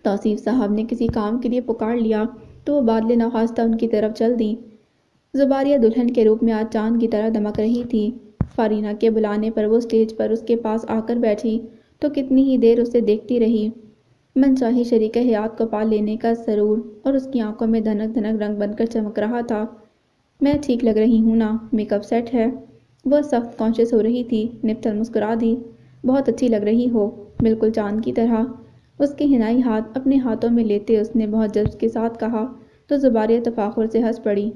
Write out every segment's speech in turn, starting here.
توصیف صاحب نے کسی کام کے لیے پکار لیا تو وہ بادلے نخواستہ ان کی طرف چل دیں۔ زباریہ دلہن کے روپ میں آج چاند کی طرح دمک رہی تھی۔ فارینہ کے بلانے پر وہ اسٹیج پر اس کے پاس آ کر بیٹھی تو کتنی ہی دیر اسے دیکھتی رہی۔ من چاہی شریک حیات کو پا لینے کا سرور اور اس کی آنکھوں میں دھنک دھنک رنگ بن کر چمک رہا تھا۔ میں ٹھیک لگ رہی ہوں نا؟ میک اپ سیٹ ہے؟ وہ سخت کانشیس ہو رہی تھی۔ نپتل مسکرا دی۔ بہت اچھی لگ رہی ہو، بالکل چاند کی طرح۔ اس کے حنائی ہاتھ اپنے ہاتھوں میں لیتے اس نے بہت جذب کے ساتھ کہا تو زباریہ تفاخر سے ہنس پڑی۔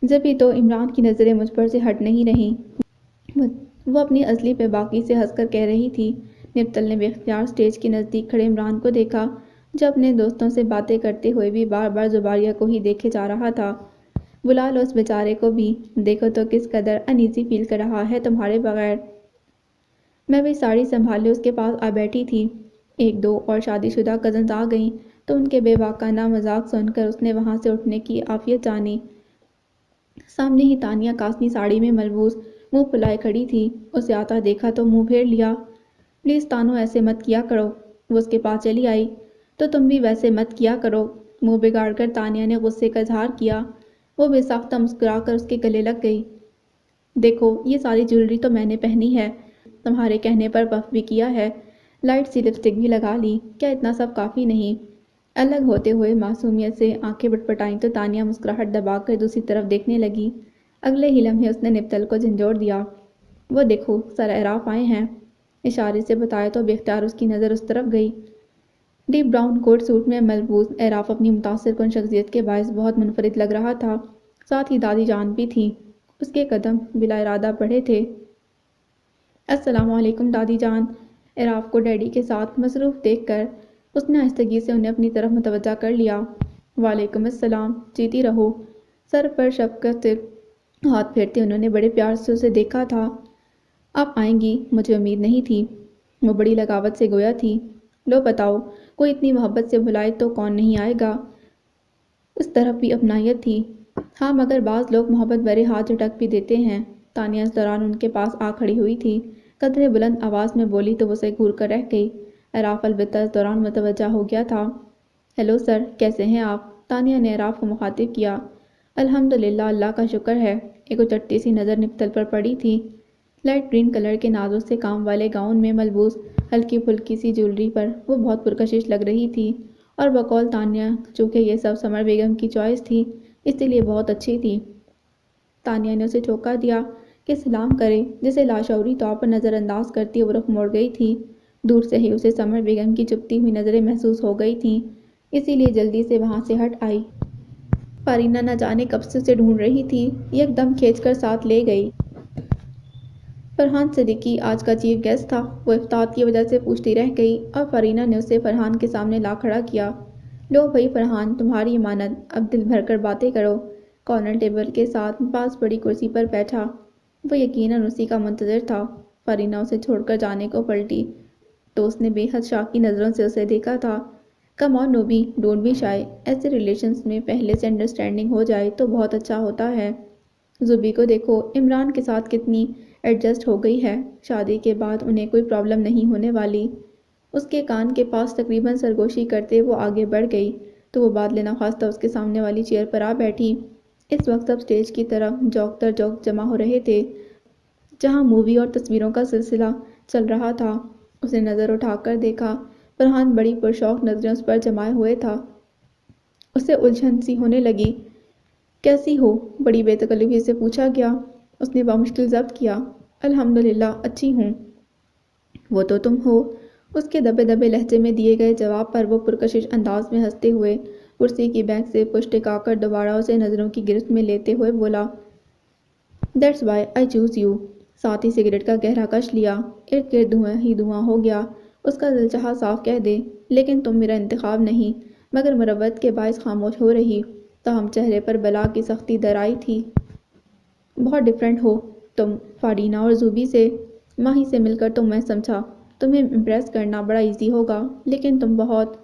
جبھی تو عمران کی نظریں مجھ پر سے ہٹ نہیں رہیں۔ وہ اپنی ازلی پہ باقی سے ہنس کر کہہ رہی تھی۔ نپتل نے بے اختیار اسٹیج کے نزدیک کھڑے عمران کو دیکھا جو اپنے دوستوں سے باتیں کرتے ہوئے بھی بار بار زباریہ کو ہی دیکھے جا رہا تھا۔ بلا لو اس بیچارے کو بھی، دیکھو تو کس قدر انیزی فیل کر رہا ہے تمہارے بغیر۔ میں بھی ساڑی سنبھالے اس کے پاس آ بیٹھی تھی۔ ایک دو اور شادی شدہ کزنز آ گئیں تو ان کے بے باکانہ مذاق سن کر اس نے وہاں سے اٹھنے کی عافیت جانی۔ سامنے ہی تانیہ کاسنی ساڑی میں ملبوس منہ پھلائے کھڑی تھی۔ اسے آتا دیکھا تو منہ پھیر لیا۔ پلیز تانو ایسے مت کیا کرو۔ وہ اس کے پاس چلی آئی تو تم بھی ویسے مت کیا کرو۔ منہ بگاڑ کر تانیہ نے غصے کا اظہار کیا۔ وہ بے ساختہ مسکرا کر اس کے گلے لگ گئی۔ دیکھو یہ ساری جیولری تو میں نے پہنی ہے، تمہارے کہنے پر پف بھی کیا ہے، لائٹ سی لپسٹک بھی لگا لی، کیا اتنا سب کافی نہیں؟ الگ ہوتے ہوئے معصومیت سے آنکھیں پٹپٹائیں تو تانیہ مسکراہٹ دبا کر دوسری طرف دیکھنے لگی۔ اگلے ہی لمحے اس نے نپتل کو جھنجھوڑ دیا۔ وہ دیکھو سر اعراف آئے ہیں۔ اشارے سے بتایا تو بے اختیار اس کی نظر اس طرف گئی۔ ڈیپ براؤن کوٹ سوٹ میں ملبوس اعراف اپنی متاثر کن شخصیت کے باعث بہت منفرد لگ رہا تھا۔ ساتھ ہی دادی جان بھی تھیں۔ اس کے قدم بلا ارادہ بڑھے تھے۔ السلام علیکم دادی جان۔ اعراف کو ڈیڈی کے ساتھ مصروف دیکھ کر اس نے آہستگی سے انہیں اپنی طرف متوجہ کر لیا۔ وعلیکم السلام، جیتی رہو۔ سر پر شفقت سے ہاتھ پھیرتے انہوں نے بڑے پیار سے اسے دیکھا تھا۔ آپ آئیں گی، مجھے امید نہیں تھی۔ وہ بڑی لگاوٹ سے گویا تھی۔ لو بتاؤ، کوئی اتنی محبت سے بلائے تو کون نہیں آئے گا؟ اس طرف بھی اپنائیت تھی۔ ہاں مگر بعض لوگ محبت بھرے ہاتھ جھٹک بھی دیتے ہیں۔ تانیہ اس دوران ان کے پاس آ کھڑی ہوئی تھی۔ قدرے بلند آواز میں بولی تو وہ اسے گھور کر رہ گئی۔ اعراف البتہ اس دوران متوجہ ہو گیا تھا۔ ہیلو سر، کیسے ہیں آپ؟ تانیہ نے اعراف کو مخاطب کیا۔ الحمدللہ، اللہ کا شکر ہے۔ ایک اچٹتی سی نظر نپتل پر پڑی تھی۔ لائٹ گرین کلر کے نازوں سے کام والے گاؤن میں ملبوس ہلکی پھلکی سی جیولری پر وہ بہت پرکشش لگ رہی تھی، اور بقول تانیہ چونکہ یہ سب سمر بیگم کی چوائس تھی اسی لیے بہت اچھی تھی۔ تانیہ نے اسے ٹھوکا دیا کہ سلام کرے، جسے لاشعوری طور پر نظر انداز کرتی وہ رخ موڑ گئی تھی۔ دور سے ہی اسے سمر بیگم کی چبھتی ہوئی نظریں محسوس ہو گئی تھیں، اسی لیے جلدی سے وہاں سے ہٹ آئی۔ فارینہ نہ جانے کب سے اسے ڈھونڈ رہی تھی، یک دم کھینچ کر ساتھ لے گئی۔ فرحان صدیقی آج کا چیف گیسٹ تھا، وہ افتاد کی وجہ سے پوچھتی رہ گئی اور فارینہ نے اسے فرحان کے سامنے لا کھڑا کیا۔ لو بھئی فرحان، تمہاری امانت، اب دل بھر کر باتیں کرو۔ کارنر ٹیبل کے ساتھ پاس بڑی کرسی پر بیٹھا۔ وہ یقیناً اسی کا منتظر تھا۔ فارینہ اسے چھوڑ کر جانے کو پلٹی تو اس نے بے حد شاکی نظروں سے اسے دیکھا تھا۔ کم آن نوبی، ڈونٹ بی شائے، ایسے ریلیشنز میں پہلے سے انڈرسٹینڈنگ ہو جائے تو بہت اچھا ہوتا ہے۔ زبی کو دیکھو، عمران کے ساتھ کتنی ایڈجسٹ ہو گئی ہے، شادی کے بعد انہیں کوئی پرابلم نہیں ہونے والی۔ اس کے کان کے پاس تقریباً سرگوشی کرتے وہ آگے بڑھ گئی تو وہ بادلے نخواستہ اس کے سامنے والی چیئر پر آ بیٹھی۔ اس وقت سب اسٹیج کی طرف جوک در جوک جمع ہو رہے تھے، جہاں مووی اور تصویروں کا سلسلہ چل رہا تھا۔ اس نے نظر اٹھا کر دیکھا، فرحان بڑی پرشوق نظریں اس پر جمائے ہوئے تھا۔ اسے الجھن سی ہونے لگی۔ کیسی ہو؟ بڑی بے تکلفی سے پوچھا گیا۔ اس نے بامشکل ضبط کیا۔ الحمدللہ اچھی ہوں۔ وہ تو تم ہو۔ اس کے دبے دبے لہجے میں دیے گئے جواب پر وہ پرکشش انداز میں ہنستے ہوئے کرسی کی بیک سے پش ٹکا کر دوبارہ اسے نظروں کی گرفت میں لیتے ہوئے بولا، that's why I choose you. ساتھ ہی سگریٹ کا گہرا کش لیا۔ ارد گرد دھواں ہی دھواں ہو گیا۔ اس کا دل چاہا صاف کہہ دے، لیکن تم میرا انتخاب نہیں، مگر مروت کے باعث خاموش ہو رہی، تاہم چہرے پر بلا کی سختی در آئی تھی۔ بہت ڈفرینٹ ہو تم فارینہ اور زوبی سے۔ ماہی سے مل کر تو میں سمجھا تمہیں امپریس کرنا بڑا ایزی ہوگا، لیکن تم بہت…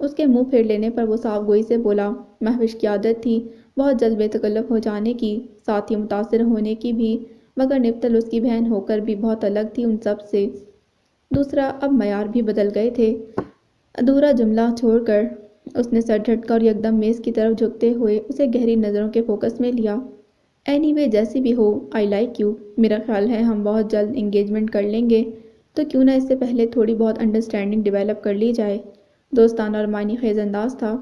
اس کے منہ پھیر لینے پر وہ صاف گوئی سے بولا، مہوش کی عادت تھی بہت جلد بے تکلف ہو جانے کی، ساتھ ہی متاثر ہونے کی بھی، مگر نپتل اس کی بہن ہو کر بھی بہت الگ تھی ان سب سے۔ دوسرا اب معیار بھی بدل گئے تھے۔ ادھورا جملہ چھوڑ کر اس نے سر جھٹکا اور یکدم میز کی طرف جھکتے ہوئے اسے گہری نظروں کے فوکس میں لیا۔ اینی وے جیسی بھی ہو، آئی لائک یو۔ میرا خیال ہے ہم بہت جلد انگیجمنٹ کر لیں گے، تو کیوں نہ اس سے پہلے تھوڑی بہت انڈرسٹینڈنگ ڈیولپ کر لی جائے۔ دوستانہ اور معنی خیز انداز تھا۔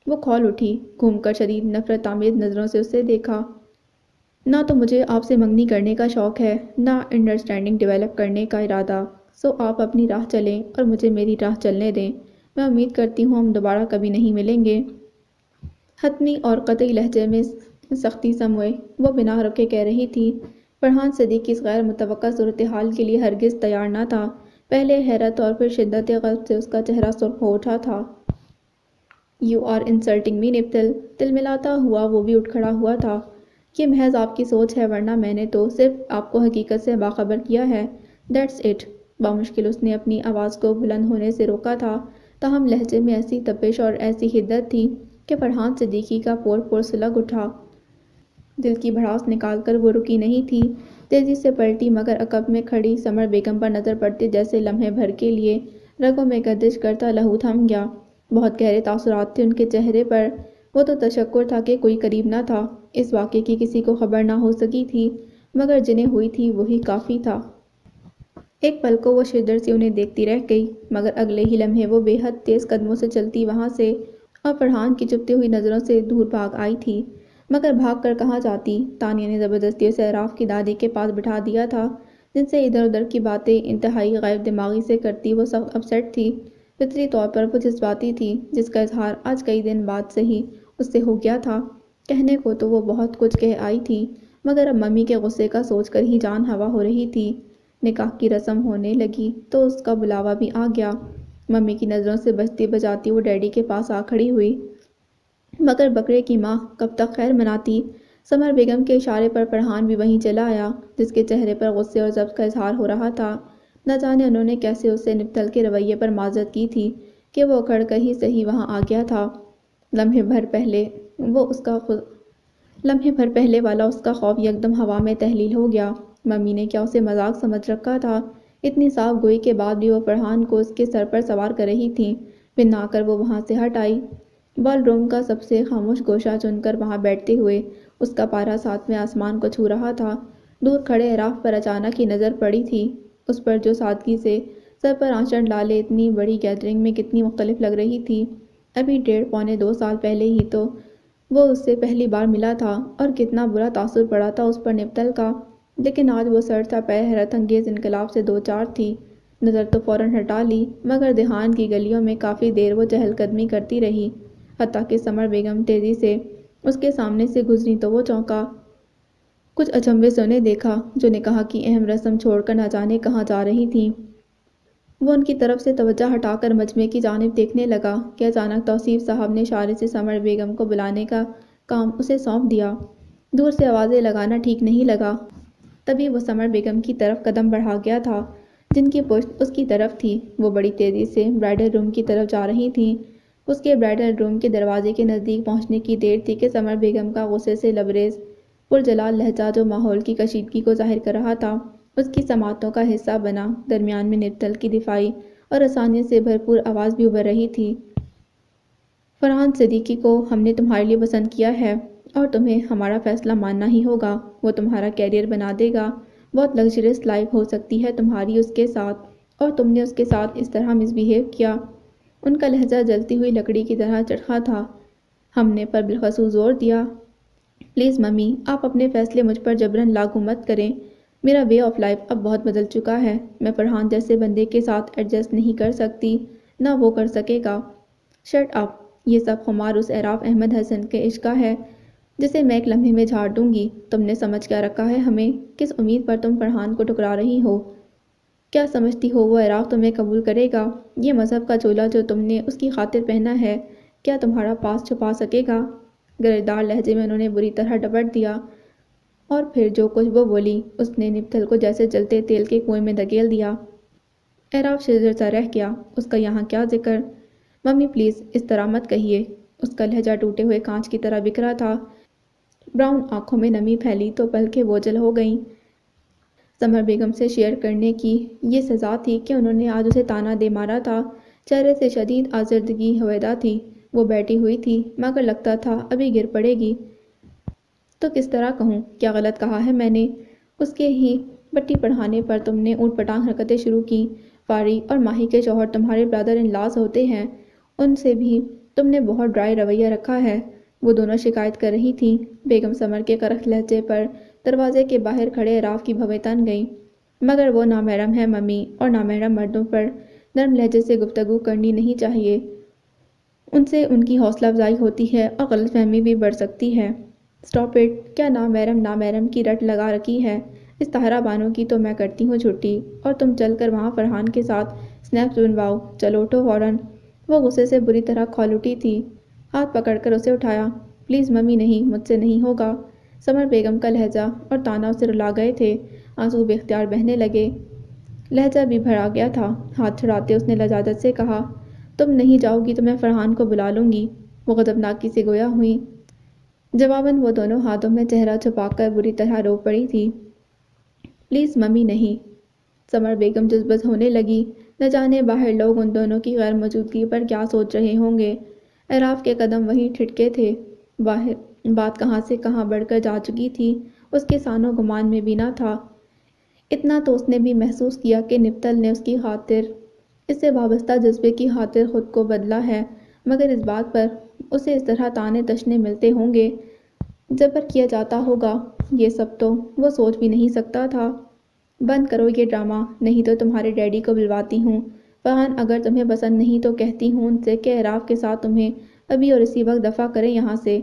وہ کھول اٹھی، گھوم کر شدید نفرت آمیز نظروں سے اسے دیکھا۔ نہ تو مجھے آپ سے منگنی کرنے کا شوق ہے، نہ انڈرسٹینڈنگ ڈیولپ کرنے کا ارادہ، سو آپ اپنی راہ چلیں اور مجھے میری راہ چلنے دیں۔ میں امید کرتی ہوں ہم دوبارہ کبھی نہیں ملیں گے۔ حتمی اور قطعی لہجے میں سختی سموئے وہ بنا رکے کہہ رہی تھی۔ فرحان صدیقی اس غیر متوقع صورتحال کے لیے ہرگز تیار نہ تھا۔ پہلے حیرت اور پھر شدت غضب سے اس کا چہرہ سرخ ہو اٹھا تھا۔ یو آر انسلٹنگ می نپتل۔ تلملاتا ہوا وہ بھی اٹھ کھڑا ہوا تھا۔ یہ محض آپ کی سوچ ہے، ورنہ میں نے تو صرف آپ کو حقیقت سے باخبر کیا ہے۔ That's it. بامشکل اس نے اپنی آواز کو بلند ہونے سے روکا تھا، تاہم لہجے میں ایسی تپش اور ایسی حدت تھی کہ فرحان صدیقی کا پور پور سلگ اٹھا۔ دل کی بھڑاس نکال کر وہ رکی نہیں تھی، تیزی سے پلٹی، مگر عقب میں کھڑی سمر بیگم پر نظر پڑتے جیسے لمحے بھر کے لیے رگوں میں گردش کرتا لہو تھم گیا۔ بہت گہرے تاثرات تھے ان کے چہرے پر۔ وہ تو تشکر تھا کہ کوئی قریب نہ تھا، اس واقعے کی کسی کو خبر نہ ہو سکی تھی، مگر جنہیں ہوئی تھی وہی کافی تھا۔ ایک پل کو وہ شدر سے انہیں دیکھتی رہ گئی، مگر اگلے ہی لمحے وہ بے حد تیز قدموں سے چلتی وہاں سے اور فرحان کی چبھتی ہوئی نظروں سے دور بھاگ آئی تھی۔ مگر بھاگ کر کہاں جاتی؟ تانیہ نے زبردستی اسے اعراف کی دادی کے پاس بٹھا دیا تھا، جن سے ادھر ادھر کی باتیں انتہائی غیر دماغی سے کرتی وہ سخت اپسیٹ تھی۔ فطری طور پر وہ جذباتی تھی، جس کا اظہار آج کئی دن بعد سے ہی اس سے ہو گیا تھا۔ کہنے کو تو وہ بہت کچھ کہہ آئی تھی، مگر اب ممی کے غصے کا سوچ کر ہی جان ہوا ہو رہی تھی۔ نکاح کی رسم ہونے لگی تو اس کا بلاوا بھی آ گیا۔ ممی کی نظروں سے بچتی بجاتی وہ ڈیڈی کے پاس آ کھڑی ہوئی۔ مگر بکرے کی ماں کب تک خیر مناتی؟ سمر بیگم کے اشارے پر فرحان بھی وہیں چلا آیا، جس کے چہرے پر غصے اور ضبط کا اظہار ہو رہا تھا۔ نہ جانے انہوں نے کیسے اسے نپتل کے رویے پر معذرت کی تھی کہ وہ اکھڑ کر ہی صحیح وہاں آ گیا تھا۔ لمحے بھر پہلے والا اس کا خوف یکدم ہوا میں تحلیل ہو گیا۔ ممی نے کیا اسے مذاق سمجھ رکھا تھا؟ اتنی صاف گوئی کے بعد بھی وہ فرحان کو اس کے سر پر سوار کر رہی تھیں۔ بنا کر وہ وہاں سے ہٹ آئی، بال روم کا سب سے خاموش گوشہ چن کر وہاں بیٹھتے ہوئے اس کا پارا ساتویں آسمان کو چھو رہا تھا۔ دور کھڑے اعراف پر اچانک ہی نظر پڑی تھی، اس پر جو سادگی سے سر پر آنچڑ ڈالے اتنی بڑی گیدرنگ میں کتنی مختلف لگ رہی تھی۔ ابھی 1.5 پونے 2 سال پہلے ہی تو وہ اس سے پہلی بار ملا تھا، اور کتنا برا تاثر پڑا تھا اس پر نپتل کا، لیکن آج وہ سر تا پیر حیرت انگیز انقلاب سے دوچار تھی۔ نظر تو فوراً ہٹا لی، مگر دھیان کی گلیوں میں کافی دیر وہ چہل قدمی کرتی رہی، حتیٰ کہ سمر بیگم تیزی سے اس کے سامنے سے گزری تو وہ چونکا۔ کچھ اچنبھے سے انہیں دیکھا، جو نکاح کی اہم رسم چھوڑ کر نہ جانے کہاں جا رہی تھیں۔ وہ ان کی طرف سے توجہ ہٹا کر مجمع کی جانب دیکھنے لگا کہ اچانک توصیف صاحب نے اشارے سے سمر بیگم کو بلانے کا کام اسے سونپ دیا۔ دور سے آوازیں لگانا ٹھیک نہیں لگا۔ تبھی وہ سمر بیگم کی طرف قدم بڑھا گیا تھا، جن کی پشت اس کی طرف تھی۔ وہ بڑی تیزی سے برائڈل روم کی طرف جا رہی تھیں۔ اس کے برائڈل روم کے دروازے کے نزدیک پہنچنے کی دیر تھی کہ سمر بیگم کا غصے سے لبریز پرجلال لہجہ، جو ماحول کی کشیدگی کو ظاہر کر رہا تھا، اس کی سماعتوں کا حصہ بنا۔ درمیان میں نپتل کی دفاعی اور رسانیت سے بھرپور آواز بھی ابھر رہی تھی۔ فرحان صدیقی کو ہم نے تمہارے لیے پسند کیا ہے، اور تمہیں ہمارا فیصلہ ماننا ہی ہوگا۔ وہ تمہارا کیریئر بنا دے گا، بہت لگژریس لائف ہو سکتی ہے تمہاری اس کے ساتھ، اور تم نے اس کے ساتھ اس طرح مس بہیو کیا۔ ان کا لہجہ جلتی ہوئی لکڑی کی طرح چرخا تھا۔ ہم نے پر بالخصوص زور دیا، پلیز ممی، آپ اپنے فیصلے مجھ پر جبراً لاگو مت کریں۔ میرا وے آف لائف اب بہت بدل چکا ہے۔ میں فرحان جیسے بندے کے ساتھ ایڈجسٹ نہیں کر سکتی، نہ وہ کر سکے گا۔ Shut up! یہ سب خمار اس اعراف احمد حسن کے عشق کا ہے، جسے میں ایک لمحے میں جھاڑ دوں گی۔ تم نے سمجھ کیا رکھا ہے ہمیں؟ کس امید پر تم فرحان کو ٹھکرا رہی ہو؟ کیا سمجھتی ہو وہ اعراف تمہیں قبول کرے گا؟ یہ مذہب کا چولا جو تم نے اس کی خاطر پہنا ہے، کیا تمہارا پاس چھپا سکے گا؟ گرجدار لہجے میں انہوں نے بری طرح ڈپٹ دیا، اور پھر جو کچھ وہ بولی اس نے نپتل کو جیسے جلتے تیل کے کنویں میں دھکیل دیا۔ اعراف شزر سا رہ گیا، اس کا یہاں کیا ذکر؟ ممی پلیز اس طرح مت کہیے۔ اس کا لہجہ ٹوٹے ہوئے کانچ کی طرح بکھرا تھا۔ براؤن آنکھوں میں نمی پھیلی تو پلکیں بوجھل ہو گئیں۔ سمر بیگم سے شیئر کرنے کی یہ سزا تھی کہ انہوں نے آج اسے تانا دے مارا تھا، چہرے سے شدید آزردگی ہویدا تھی۔ وہ بیٹھی ہوئی تھی مگر لگتا تھا ابھی گر پڑے گی۔ تو کس طرح کہوں؟ کیا غلط کہا ہے میں نے؟ اس کے ہی پٹی پڑھانے پر تم نے اوٹ پٹانگ حرکتیں شروع کی۔ فاری اور ماہی کے شوہر تمہارے برادر ان لاز ہوتے ہیں، ان سے بھی تم نے بہت ڈرائی رویہ رکھا ہے۔ وہ دونوں شکایت کر رہی تھیں۔ بیگم سمر کے کرخت لہجے پر دروازے کے باہر کھڑے عراف کی بھویں تن گئیں۔ مگر وہ نامحرم ہے ممی، اور نامحرم مردوں پر نرم لہجے سے گفتگو کرنی نہیں چاہیے۔ ان سے ان کی حوصلہ افزائی ہوتی ہے اور غلط فہمی بھی بڑھ سکتی ہے۔ Stop it! کیا نامحرم کی رٹ لگا رکھی ہے؟ اس طاہرہ بانو کی تو میں کرتی ہوں چھٹی، اور تم چل کر وہاں فرحان کے ساتھ سنیپس بنواؤ۔ چلو اٹھو فوراً! وہ غصے سے بری طرح کھول اٹھی تھی۔ ہاتھ پکڑ کر اسے اٹھایا۔ پلیز ممی نہیں، مجھ سے نہیں ہوگا۔ سمر بیگم کا لہجہ اور طعنہ اسے رلا گئے تھے۔ آنسو بے اختیار بہنے لگے۔ لہجہ بھی بھرا گیا تھا۔ ہاتھ چھڑاتے اس نے لجاجت سے کہا، تم نہیں جاؤ گی تو میں فرحان کو بلا لوں گی۔ وہ غضبناکی سے گویا ہوئی۔ جواباً وہ دونوں ہاتھوں میں چہرہ چھپا کر بری طرح رو پڑی تھی۔ پلیز ممی نہیں! سمر بیگم جذبز ہونے لگی۔ نہ جانے باہر لوگ ان دونوں کی غیر موجودگی پر کیا سوچ رہے ہوں گے۔ اعراف کے قدم وہیں ٹھٹکے تھے۔ باہر بات کہاں سے کہاں بڑھ کر جا چکی تھی، اس کے سان و گمان میں بھی نہ تھا۔ اتنا تو اس نے بھی محسوس کیا کہ نپتل نے اس کی خاطر، اس سے وابستہ جذبے کی خاطر خود کو بدلا ہے، مگر اس بات پر اسے اس طرح طعنے تشنے ملتے ہوں گے، جبر کیا جاتا ہوگا، یہ سب تو وہ سوچ بھی نہیں سکتا تھا۔ بند کرو یہ ڈرامہ، نہیں تو تمہارے ڈیڈی کو بلواتی ہوں۔ فرحان اگر تمہیں پسند نہیں تو کہتی ہوں ان سے کہ اعراف کے ساتھ تمہیں ابھی اور اسی وقت دفع کریں یہاں سے۔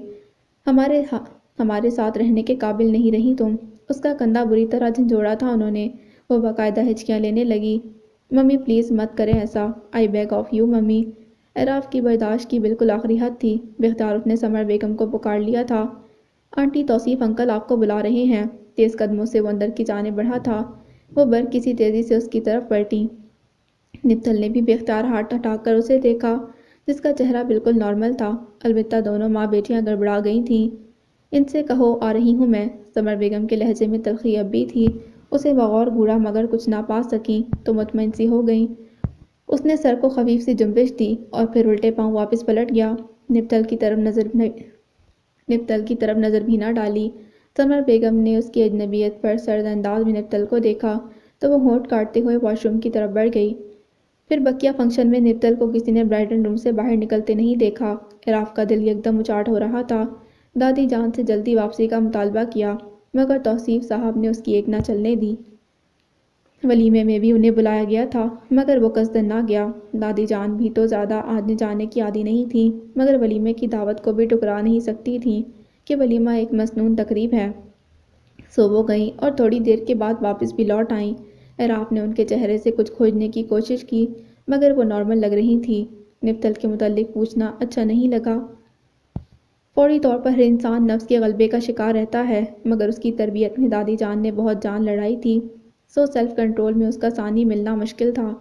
ہمارے ساتھ رہنے کے قابل نہیں رہی تم۔ اس کا کندھا بری طرح جھنجھوڑا تھا انہوں نے۔ وہ باقاعدہ ہچکیاں لینے لگی۔ ممی پلیز مت کریں ایسا، آئی بیگ آف یو ممی۔ اعراف کی برداشت کی بالکل آخری حد تھی۔ بے اختیار اس نے سمر بیگم کو پکار لیا تھا۔ آنٹی توصیف انکل آپ کو بلا رہے ہیں۔ تیز قدموں سے وہ اندر کی جانب بڑھا تھا۔ وہ برق کسی تیزی سے اس کی طرف پلٹی۔ نپتل نے بھی بے اختیار ہاتھ ہٹا کر اسے دیکھا، جس کا چہرہ بالکل نارمل تھا، البتہ دونوں ماں بیٹیاں گڑبڑا گئی تھیں۔ ان سے کہو آ رہی ہوں میں۔ سمر بیگم کے لہجے میں تلخی اب بھی تھی۔ اسے بغور گھورا مگر کچھ نہ پا سکیں تو مطمئن سی ہو گئیں۔ اس نے سر کو خفیف سی جنبش دی اور پھر الٹے پاؤں واپس پلٹ گیا۔ نپتل کی طرف نظر بھی نہ ڈالی۔ سمر بیگم نے اس کی اجنبیت پر سرد انداز میں نپتل کو دیکھا تو وہ ہونٹ کاٹتے ہوئے واش روم کی طرف بڑھ گئی۔ پھر بقیہ فنکشن میں نپتل کو کسی نے برائڈل روم سے باہر نکلتے نہیں دیکھا۔ اعراف کا دل یکدم اچاٹ ہو رہا تھا۔ دادی جان سے جلدی واپسی کا مطالبہ کیا، مگر توصیف صاحب نے اس کی ایک نہ چلنے دی۔ ولیمے میں بھی انہیں بلایا گیا تھا، مگر وہ قصدن نہ گیا۔ دادی جان بھی تو زیادہ آنے جانے کی عادی نہیں تھیں، مگر ولیمے کی دعوت کو بھی ٹھکرا نہیں سکتی تھیں کہ ولیمہ ایک مسنون تقریب ہے۔ سو وہ گئیں اور تھوڑی دیر کے بعد واپس بھی لوٹ آئیں۔ اعراف نے ان کے چہرے سے کچھ کھوجنے کی کوشش کی، مگر وہ نارمل لگ رہی تھیں۔ نپتل کے متعلق پوچھنا اچھا نہیں لگا۔ فوری طور پر ہر انسان نفس کے غلبے کا شکار رہتا ہے، مگر اس کی تربیت میں دادی جان نے بہت جان لڑائی تھی، سو سیلف کنٹرول میں اس کا ثانی ملنا مشکل تھا۔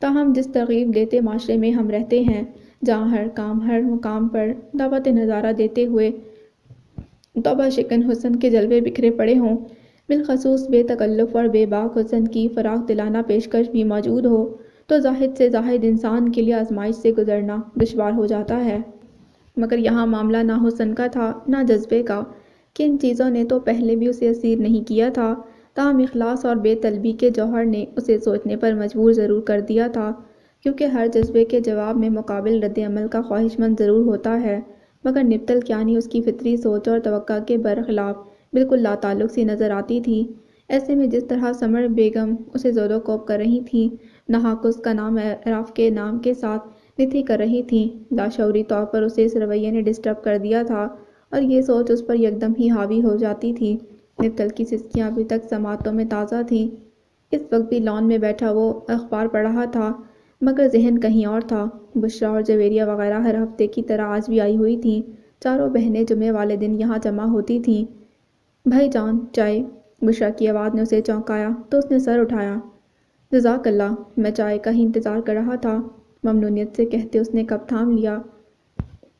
تاہم جس ترغیب دیتے معاشرے میں ہم رہتے ہیں، جہاں ہر مقام پر دعوت نظارہ دیتے ہوئے توبہ شکن حسن کے جلوے بکھرے پڑے ہوں، بالخصوص بے تکلف اور بے باک حسن کی فراخ دلانہ پیشکش بھی موجود ہو، تو زاہد سے زاہد انسان کے لیے آزمائش سے گزرنا دشوار ہو جاتا ہے۔ مگر یہاں معاملہ نہ حسن کا تھا نہ جذبے کا، کہ ان چیزوں نے تو پہلے بھی اسے اسیر نہیں کیا تھا، تاہم اخلاص اور بے طلبی کے جوہر نے اسے سوچنے پر مجبور ضرور کر دیا تھا، کیونکہ ہر جذبے کے جواب میں مقابل رد عمل کا خواہش مند ضرور ہوتا ہے، مگر نپتل کیانی اس کی فطری سوچ اور توقع کے برخلاف بالکل لاتعلق سی نظر آتی تھی۔ ایسے میں جس طرح سمر بیگم اسے زود و کوب کر رہی تھیں، ناحق اس کا نام اعراف کے نام کے ساتھ نتھی کر رہی تھیں، لاشعوری طور پر اسے اس رویے نے ڈسٹرب کر دیا تھا، اور یہ سوچ اس پر یکدم ہی حاوی ہو جاتی تھی۔ نپتل کی سسکیاں ابھی تک سماعتوں میں تازہ تھیں۔ اس وقت بھی لان میں بیٹھا وہ اخبار پڑھ رہا تھا، مگر ذہن کہیں اور تھا۔ بشریٰ اور جویریہ وغیرہ ہر ہفتے کی طرح آج بھی آئی ہوئی تھیں۔ چاروں بہنیں جمعے والے دن یہاں جمع ہوتی تھیں۔ بھائی جان چائے؟ بشریٰ کی آواز نے اسے چونکایا تو اس نے سر اٹھایا۔ جزاک اللہ، میں چائے کا ہی انتظار کر رہا تھا، ممنونیت سے کہتے اس نے کپ تھام لیا۔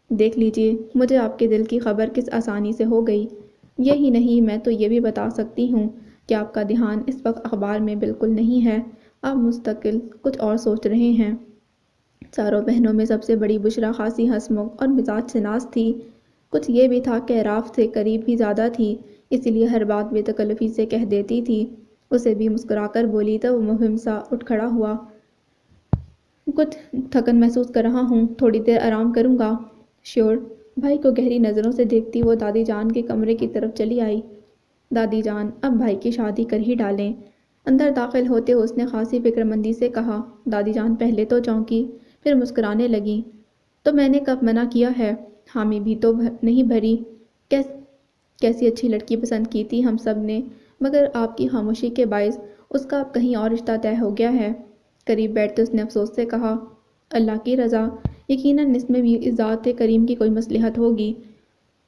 دیکھ لیجئے، مجھے آپ کے دل کی خبر کس آسانی سے ہو گئی۔ یہی نہیں، میں تو یہ بھی بتا سکتی ہوں کہ آپ کا دھیان اس وقت اخبار میں بالکل نہیں ہے، آپ مستقل کچھ اور سوچ رہے ہیں۔ چاروں بہنوں میں سب سے بڑی بشریٰ خاصی ہنسمکھ اور مزاج شناس تھی۔ کچھ یہ بھی تھا کہ عراف سے قریب بھی زیادہ تھی، اسی لیے ہر بات بے تکلفی سے کہہ دیتی تھی۔ اسے بھی مسکرا کر بولی تو وہ مبہم سا اٹھ کھڑا ہوا۔ کچھ تھکن محسوس کر رہا ہوں، تھوڑی دیر آرام کروں گا۔ شیور۔ بھائی کو گہری نظروں سے دیکھتی وہ دادی جان کے کمرے کی طرف چلی آئی۔ دادی جان اب بھائی کی شادی کر ہی ڈالیں۔ اندر داخل ہوتے اس نے خاصی فکرمندی سے کہا۔ دادی جان پہلے تو چونکی، پھر مسکرانے لگی۔ تو میں نے کب منع کیا ہے؟ حامی بھی تو نہیں بھری۔ کیسی اچھی لڑکی پسند کی تھی ہم سب نے، مگر آپ کی خاموشی کے باعث اس کا اب کہیں اور رشتہ طے ہو گیا ہے۔ قریب بیٹھتے اس نے افسوس سے کہا۔ اللہ کی رضا، یقیناً اس میں بھی اس ذات کریم کی کوئی مصلحت ہوگی۔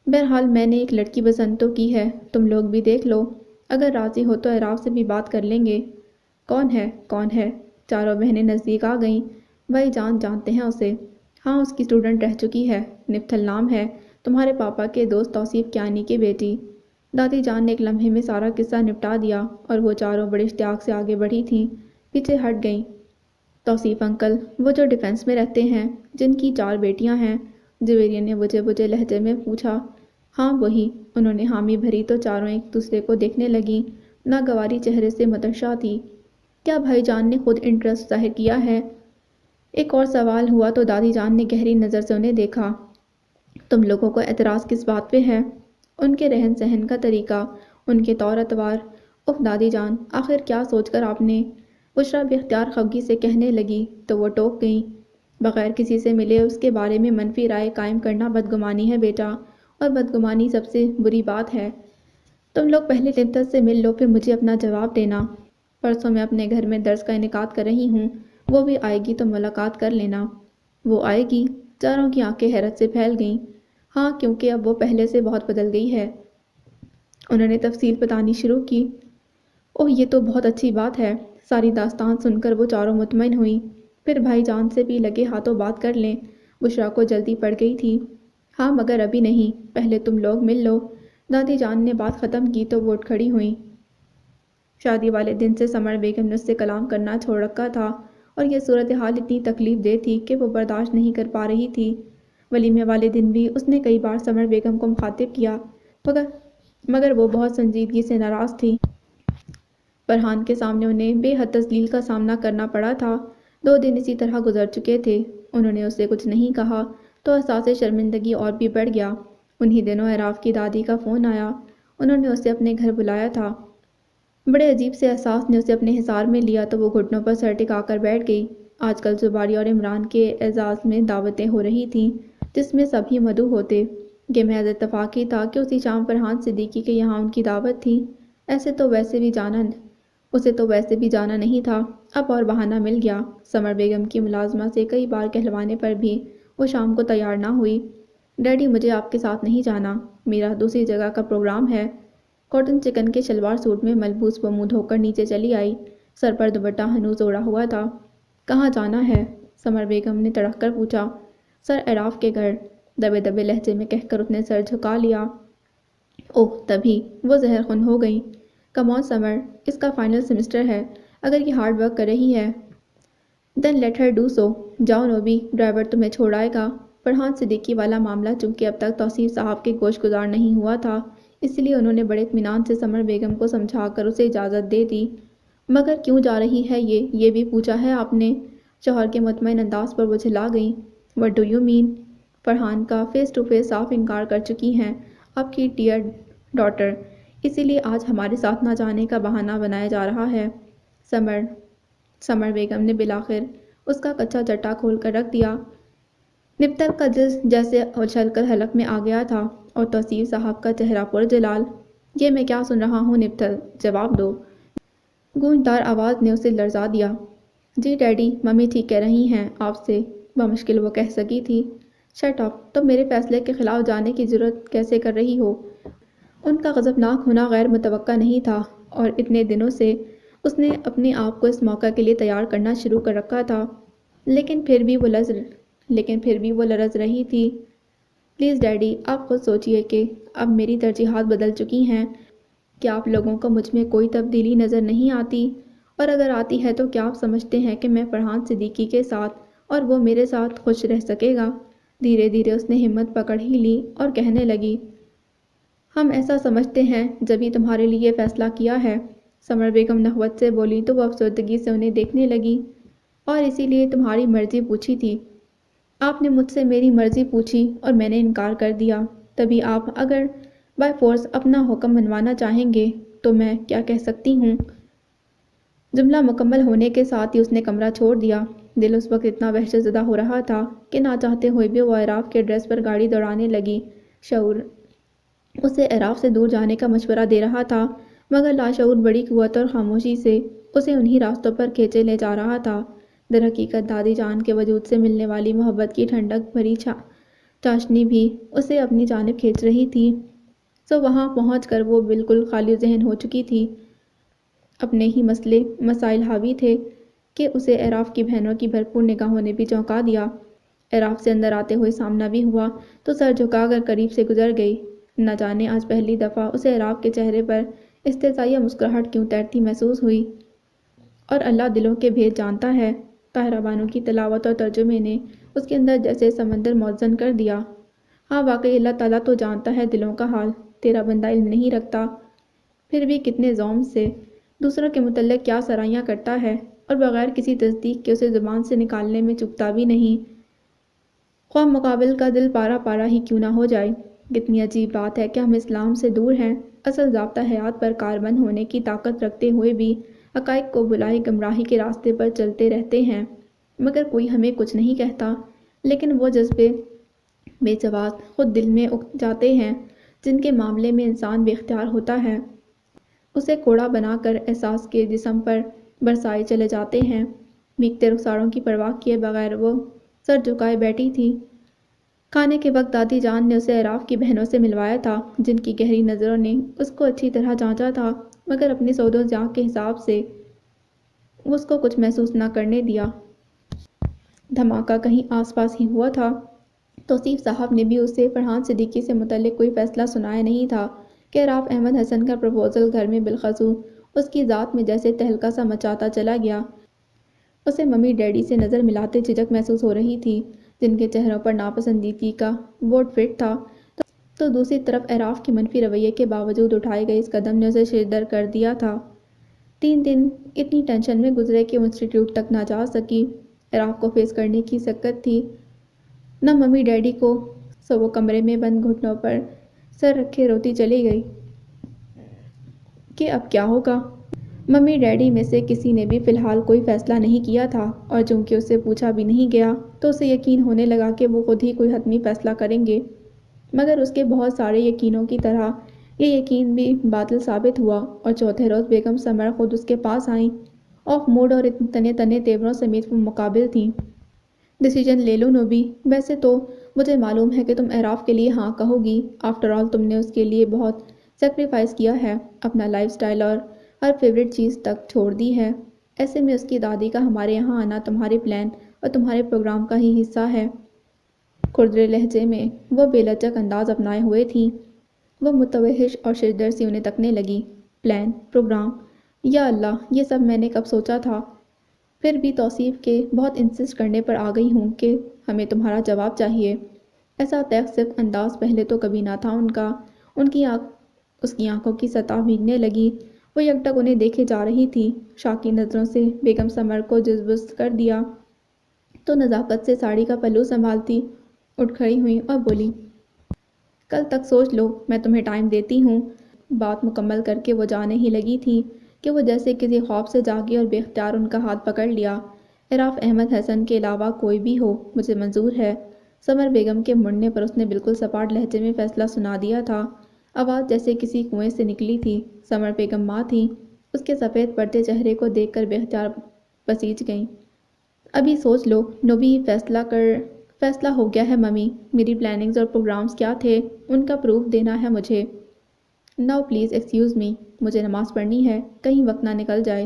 بہرحال میں نے ایک لڑکی پسند تو کی ہے، تم لوگ بھی دیکھ لو، اگر راضی ہو تو اعراف سے بھی بات کر لیں گے۔ کون ہے؟ کون ہے؟ چاروں بہنیں نزدیک آ گئیں۔ بھائی جان جانتے ہیں اسے؟ ہاں، اس کی اسٹوڈنٹ رہ چکی ہے، نپتل نام ہے، تمہارے پاپا کے دوست توصیف کیانی کی بیٹی۔ دادی جان نے ایک لمحے میں سارا قصہ نپٹا دیا اور وہ چاروں بڑے اشتیاق سے آگے بڑھی تھیں، پیچھے ہٹ گئیں۔ توصیف انکل، وہ جو ڈیفنس میں رہتے ہیں، جن کی 4 بیٹیاں ہیں؟ جویریہ نے بجھے لہجے میں پوچھا۔ ہاں وہی۔ انہوں نے حامی بھری تو چاروں ایک دوسرے کو دیکھنے لگیں۔ ناگواری چہرے سے متشع تھی۔ کیا بھائی جان نے خود انٹرسٹ ظاہر کیا ہے؟ ایک اور سوال ہوا تو دادی جان نے گہری نظر سے انہیں دیکھا۔ تم لوگوں کو اعتراض کس بات پہ ہے؟ ان کے رہن سہن کا طریقہ، ان کے طور اتوار۔ اف دادی جان، آخر کیا سوچ کر آپ نے؟ بشریٰ بے اختیار خفگی سے کہنے لگی تو وہ ٹوک گئیں۔ بغیر کسی سے ملے اس کے بارے میں منفی رائے قائم کرنا بدگمانی ہے بیٹا، اور بدگمانی سب سے بری بات ہے۔ تم لوگ پہلے نپتل سے مل لو، پھر مجھے اپنا جواب دینا۔ پرسوں میں اپنے گھر میں درس کا انعقاد کر رہی ہوں، وہ بھی آئے گی تو ملاقات کر لینا۔ وہ آئے گی؟ چاروں کی آنکھیں حیرت سے پھیل گئیں۔ ہاں، کیونکہ اب وہ پہلے سے بہت بدل گئی ہے۔ انہوں نے تفصیل بتانی شروع کی۔ اوہ، یہ تو بہت اچھی بات ہے۔ ساری داستان سن کر وہ چاروں مطمئن ہوئیں۔ پھر بھائی جان سے بھی لگے ہاتھوں بات کر لیں، بشریٰ کو جلدی پڑ گئی تھی۔ ہاں مگر ابھی نہیں، پہلے تم لوگ مل لو۔ دادی جان نے بات ختم کی تو وہ اٹھ کھڑی ہوئیں۔ شادی والے دن سے سمر بیگم نے اس سے کلام کرنا چھوڑ رکھا تھا، اور یہ صورتحال اتنی تکلیف دہ تھی کہ وہ برداشت نہیں کر پا رہی تھی۔ ولیمے والے دن بھی اس نے کئی بار سمر بیگم کو مخاطب کیا، مگر وہ بہت سنجیدگی سے ناراض تھی۔ فرحان کے سامنے انہیں بے حد تذلیل کا سامنا کرنا پڑا تھا۔ 2 دن اسی طرح گزر چکے تھے۔ انہوں نے اسے کچھ نہیں کہا تو احساس شرمندگی اور بھی بڑھ گیا۔ انہی دنوں اعراف کی دادی کا فون آیا۔ انہوں نے اسے اپنے گھر بلایا تھا۔ بڑے عجیب سے احساس نے اسے اپنے حصار میں لیا تو وہ گھٹنوں پر سر ٹکا کر بیٹھ گئی۔ آج کل زباریہ اور عمران کے اعزاز میں دعوتیں ہو رہی تھیں، جس میں سب ہی مدعو ہوتے۔ یہ محض اتفاق ہی تھا کہ اسی شام فرحان صدیقی کے یہاں ان کی دعوت تھی۔ اسے تو ویسے بھی جانا نہیں تھا، اب اور بہانہ مل گیا۔ سمر بیگم کی ملازمہ سے کئی بار کہلوانے پر بھی وہ شام کو تیار نہ ہوئی۔ ڈیڈی، مجھے آپ کے ساتھ نہیں جانا، میرا دوسری جگہ کا پروگرام ہے۔ کاٹن چکن کے شلوار سوٹ میں ملبوس وہ منہ دھو کر نیچے چلی آئی، سر پر دوپٹہ ہنوز اوڑھا ہوا تھا۔ کہاں جانا ہے؟ سمر بیگم نے تڑک کر پوچھا۔ سر اعراف کے گھر، دبے دبے لہجے میں کہہ کر اس نے سر جھکا لیا۔ اوہ، تبھی وہ زہر خون ہو گئی۔ کم آن سمر، اس کا فائنل سیمسٹر ہے، اگر یہ ہارڈ ورک کر رہی ہے then let her do so. جاؤ نوبی، ڈرائیور تمہیں چھوڑ آئے گا۔ فرحان صدیقی والا معاملہ چونکہ اب تک توصیف صاحب کے گوش گزار نہیں ہوا تھا، اس لیے انہوں نے بڑے اطمینان سے سمر بیگم کو سمجھا کر اسے اجازت دے دی۔ مگر کیوں جا رہی ہے یہ بھی پوچھا ہے آپ نے؟ شوہر کے مطمئن انداز پر وہ جھلا گئیں۔ What do you mean? Farhan کا فیس ٹو فیس صاف انکار کر چکی ہیں آپ کی ڈیئر ڈاٹر، اسی لیے آج ہمارے ساتھ نہ جانے کا بہانہ بنایا جا رہا ہے۔ سمر بیگم نے بالآخر اس کا کچا چٹا کھول کر رکھ دیا۔ نپتل کا دل جیسے اچھل کر حلق میں آ گیا تھا، اور توصیف صاحب کا چہرہ پر جلال۔ یہ میں کیا سن رہا ہوں نپتل، جواب دو۔ گونجدار آواز نے اسے لرزا دیا۔ جی ڈیڈی، ممی ٹھیک کہہ رہی ہیں آپ سے، بمشکل وہ کہہ سکی تھی۔ شٹ اپ، تم میرے فیصلے کے خلاف جانے کی جرأت کیسے کر رہی ہو؟ ان کا غضبناک ہونا غیر متوقع نہیں تھا، اور اتنے دنوں سے اس نے اپنے آپ کو اس موقع کے لیے تیار کرنا شروع کر رکھا تھا، لیکن پھر بھی وہ لرز رہی تھی۔ پلیز ڈیڈی، آپ خود سوچئے کہ اب میری ترجیحات بدل چکی ہیں۔ کیا آپ لوگوں کو مجھ میں کوئی تبدیلی نظر نہیں آتی؟ اور اگر آتی ہے تو کیا آپ سمجھتے ہیں کہ میں فرحان صدیقی کے ساتھ اور وہ میرے ساتھ خوش رہ سکے گا۔ دھیرے دھیرے اس نے ہمت پکڑ ہی لی اور کہنے لگی، ہم ایسا سمجھتے ہیں جبھی تمہارے لیے یہ فیصلہ کیا ہے۔ سمر بیگم نخوت سے بولی تو وہ افسردگی سے انہیں دیکھنے لگی، اور اسی لیے تمہاری مرضی پوچھی تھی۔ آپ نے مجھ سے میری مرضی پوچھی اور میں نے انکار کر دیا، تبھی آپ اگر بائی فورس اپنا حکم منوانا چاہیں گے تو میں کیا کہہ سکتی ہوں؟ جملہ مکمل ہونے کے ساتھ ہی اس نے کمرہ چھوڑ دیا۔ دل اس وقت اتنا وحشت زدہ ہو رہا تھا کہ نہ چاہتے ہوئے بھی وہ اعراف کے ایڈریس پر گاڑی دوڑانے لگی۔ شعور اسے اعراف سے دور جانے کا مشورہ دے رہا تھا، مگر لاشعور بڑی قوت اور خاموشی سے اسے انہی راستوں پر کھینچے لے جا رہا تھا۔ در حقیقت دادی جان کے وجود سے ملنے والی محبت کی ٹھنڈک بھری چاشنی بھی اسے اپنی جانب کھینچ رہی تھی۔ سو وہاں پہنچ کر وہ بالکل خالی ذہن ہو چکی تھی۔ اپنے ہی مسائل حاوی تھے کہ اسے اعراف کی بہنوں کی بھرپور نگاہوں نے بھی چونکا دیا۔ اعراف سے اندر آتے ہوئے سامنا بھی ہوا تو سر جھکا کر قریب سے گزر گئی۔ نہ جانے آج پہلی دفعہ اسے اعراف کے چہرے پر استحضائیہ مسکراہٹ کیوں تیرتی محسوس ہوئی۔ اور اللہ دلوں کے بھید جانتا ہے، طاہرہ بانو کی تلاوت اور ترجمے نے اس کے اندر جیسے سمندر موزن کر دیا۔ ہاں واقعی اللہ تعالیٰ تو جانتا ہے دلوں کا حال، تیرا بندہ علم نہیں رکھتا، پھر بھی کتنے ذوم سے دوسروں کے متعلق کیا سرائیاں کرتا ہے، اور بغیر کسی تصدیق کے اسے زبان سے نکالنے میں چکتا بھی نہیں، خواہ مقابل کا دل پارا پارا ہی کیوں نہ ہو جائے۔ کتنی عجیب بات ہے کہ ہم اسلام سے دور ہیں، اصل ضابطہ حیات پر کاربند ہونے کی طاقت رکھتے ہوئے بھی حقائق کو بلائی گمراہی کے راستے پر چلتے رہتے ہیں، مگر کوئی ہمیں کچھ نہیں کہتا۔ لیکن وہ جذبے بے جواز خود دل میں اگ جاتے ہیں جن کے معاملے میں انسان بے اختیار ہوتا ہے، اسے کوڑا بنا کر احساس کے جسم پر برسائے چلے جاتے ہیں۔ بھیگتے رخساروں کی پرواہ کیے بغیر وہ سر جھکائے بیٹھی تھی۔ کھانے کے وقت دادی جان نے اسے اعراف کی بہنوں سے ملوایا تھا، جن کی گہری نظروں نے اس کو اچھی طرح جانچا تھا، مگر اپنی سود و ضیاع کے حساب سے اس کو کچھ محسوس نہ کرنے دیا۔ دھماکہ کہیں آس پاس ہی ہوا تھا۔ توصیف صاحب نے بھی اسے فرحان صدیقی سے متعلق کوئی فیصلہ سنایا نہیں تھا کہ اعراف احمد حسن کا پروپوزل گھر میں بالخصوص اس کی ذات میں جیسے تہلکہ سا مچاتا چلا گیا۔ اسے ممی ڈیڈی سے نظر ملاتے جھجک محسوس ہو رہی تھی، جن کے چہروں پر ناپسندیدگی کا بورڈ فٹ تھا، تو دوسری طرف اعراف کے منفی رویے کے باوجود اٹھائے گئے اس قدم نے اسے شردر کر دیا تھا۔ 3 دن اتنی ٹینشن میں گزرے کہ وہ انسٹیٹیوٹ تک نہ جا سکی۔ اعراف کو فیس کرنے کی سکت تھی نہ ممی ڈیڈی کو، سو وہ کمرے میں بند گھٹنوں پر سر رکھے روتی چلی گئی کہ اب کیا ہوگا۔ ممی ڈیڈی میں سے کسی نے بھی فی الحال کوئی فیصلہ نہیں کیا تھا، اور چونکہ اس سے پوچھا بھی نہیں گیا تو اسے یقین ہونے لگا کہ وہ خود ہی کوئی حتمی فیصلہ کریں گے۔ مگر اس کے بہت سارے یقینوں کی طرح یہ یقین بھی باطل ثابت ہوا، اور چوتھے روز بیگم سمر خود اس کے پاس آئیں، آف موڈ اور تنے تنے تیوروں سمیت وہ مقابل تھیں۔ ڈیسیژن لے لو نوبی، ویسے تو مجھے معلوم ہے کہ تم اعراف کے لیے ہاں کہو گی، آفٹر آل تم نے اس کے لیے بہت سیکریفائس کیا ہے، اپنا لائف سٹائل اور ہر فیوریٹ چیز تک چھوڑ دی ہے۔ ایسے میں اس کی دادی کا ہمارے یہاں آنا تمہارے پلان اور تمہارے پروگرام کا ہی حصہ ہے۔ کھردرے لہجے میں وہ بے لچک انداز اپنائے ہوئے تھی۔ وہ متوحش اور ششدر سی انہیں تکنے لگی۔ پلان، پروگرام، یا اللہ یہ سب میں نے کب سوچا تھا؟ پھر بھی توصیف کے بہت انسسٹ کرنے پر آ گئی ہوں کہ ہمیں تمہارا جواب چاہیے۔ ایسا تیق صفت انداز پہلے تو کبھی نہ تھا ان کا۔ اس کی آنکھوں کی سطح بھیگنے لگی، وہ یکٹک انہیں دیکھے جا رہی تھی۔ شاکی نظروں سے بیگم سمر کو جذبست کر دیا تو نزاکت سے ساڑی کا پلو سنبھالتی اٹھ کھڑی ہوئیں اور بولی، کل تک سوچ لو، میں تمہیں ٹائم دیتی ہوں۔ بات مکمل کر کے وہ جانے ہی لگی تھی کہ وہ جیسے کسی خواب سے جاگی اور بے اختیار ان کا ہاتھ پکڑ لیا۔ اعراف احمد حسن کے علاوہ کوئی بھی ہو مجھے منظور ہے۔ سمر بیگم کے مڑنے پر اس نے بالکل سپاٹ لہجے میں فیصلہ سنا دیا تھا۔ آواز جیسے کسی کنویں سے نکلی تھی۔ سمر بیگم ماں تھیں، اس کے سفید پڑتے چہرے کو دیکھ کر بے اختیار پسیج گئیں۔ ابھی سوچ لو نوبی، فیصلہ ہو گیا ہے ممی، میری پلاننگز اور پروگرامز کیا تھے ان کا پروف دینا ہے مجھے۔ ناؤ پلیز ایکسکیوز می، مجھے نماز پڑھنی ہے، کہیں وقت نہ نکل جائے۔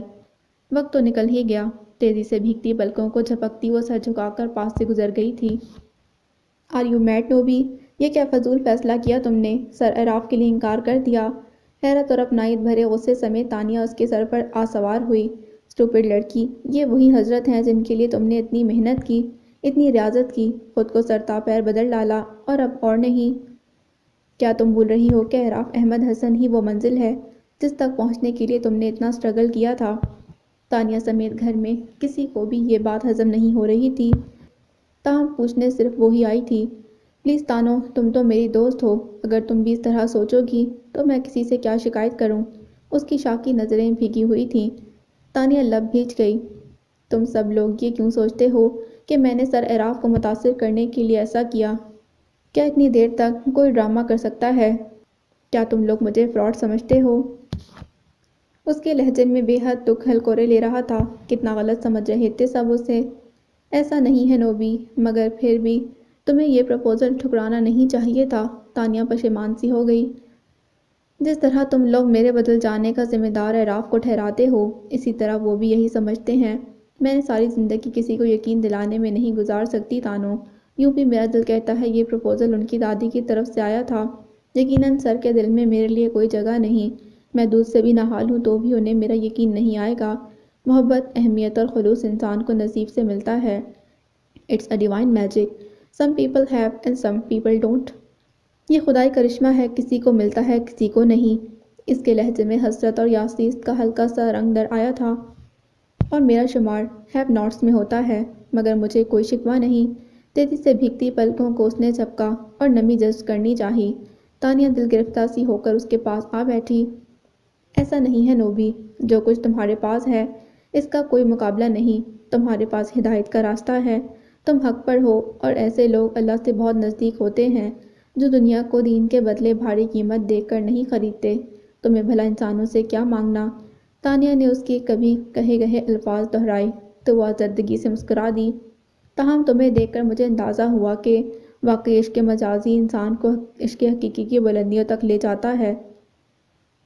وقت تو نکل ہی گیا، تیزی سے بھیگتی پلکوں کو جھپکتی وہ سر جھکا کر پاس سے گزر گئی تھی۔ آر یو میڈ نوبی، یہ کیا فضول فیصلہ کیا تم نے، سر اعراف کے لیے انکار کر دیا؟ حیرت اور اپنائیت بھرے غصے سمیت تانیہ اس کے سر پر آ سوار ہوئی۔ اسٹوپڈ لڑکی، یہ وہی حضرت ہیں جن کے لیے تم نے اتنی محنت کی، اتنی ریاضت کی، خود کو سرتا پیر بدل ڈالا اور اب اور نہیں۔ کیا تم بھول رہی ہو کہ عراف احمد حسن ہی وہ منزل ہے جس تک پہنچنے کے لیے تم نے اتنا سٹرگل کیا تھا؟ تانیہ سمیت گھر میں کسی کو بھی یہ بات ہضم نہیں ہو رہی تھی، تاہم پوچھنے صرف وہی آئی تھی۔ پلیز تانو، تم تو میری دوست ہو، اگر تم بھی اس طرح سوچو گی تو میں کسی سے کیا شکایت کروں؟ اس کی شاکی نظریں بھیگی ہوئی تھیں۔ تانیہ لب بھیج گئی۔ تم سب لوگ یہ کیوں سوچتے ہو کہ میں نے سر اعراف کو متاثر کرنے کے لیے ایسا کیا؟ کیا اتنی دیر تک کوئی ڈرامہ کر سکتا ہے؟ کیا تم لوگ مجھے فراڈ سمجھتے ہو؟ اس کے لہجے میں بے حد دکھ ہلکورے لے رہا تھا۔ کتنا غلط سمجھ رہے تھے سب اسے۔ ایسا نہیں ہے نوبی، مگر پھر بھی تمہیں یہ پرپوزل ٹھکرانا نہیں چاہیے تھا۔ تانیہ پشیمان سی ہو گئی۔ جس طرح تم لوگ میرے بدل جانے کا ذمہ دار اعراف کو ٹھہراتے ہو، اسی طرح وہ بھی یہی سمجھتے ہیں۔ میں نے ساری زندگی کسی کو یقین دلانے میں نہیں گزار سکتی تانو۔ یوں بھی میرا دل کہتا ہے یہ پرپوزل ان کی دادی کی طرف سے آیا تھا۔ یقیناً سر کے دل میں میرے لیے کوئی جگہ نہیں۔ میں دودھ سے بھی نہال ہوں تو بھی انہیں میرا یقین نہیں آئے گا۔ محبت، اہمیت اور خلوص انسان کو نصیب سے ملتا ہے۔ It's a divine magic, some people have and some people don't. یہ خدائی کرشمہ ہے، کسی کو ملتا ہے کسی کو نہیں۔ اس کے لہجے میں حسرت اور یاسیست کا ہلکا سا رنگ در آیا تھا۔ اور میرا شمار ہیو ناٹس میں ہوتا ہے، مگر مجھے کوئی شکوہ نہیں۔ تیزی سے بھیگتی پلکوں کو اس نے جھپکا اور نمی جذب کرنی چاہی۔ تانیہ دل گرفتہ سی ہو کر اس کے پاس آ بیٹھی۔ ایسا نہیں ہے نوبی، جو کچھ تمہارے پاس ہے اس کا کوئی مقابلہ نہیں۔ تمہارے پاس ہدایت کا راستہ ہے، تم حق پر ہو، اور ایسے لوگ اللہ سے بہت نزدیک ہوتے ہیں جو دنیا کو دین کے بدلے بھاری قیمت دے کر نہیں خریدتے۔ تمہیں بھلا انسانوں سے کیا مانگنا؟ تانیہ نے اس کے کبھی کہے گئے الفاظ دہرائے تو وہ آزردگی سے مسکرا دی۔ تاہم تمہیں دیکھ کر مجھے اندازہ ہوا کہ واقعی عشق مجازی انسان کو عشق حقیقی کی بلندیوں تک لے جاتا ہے۔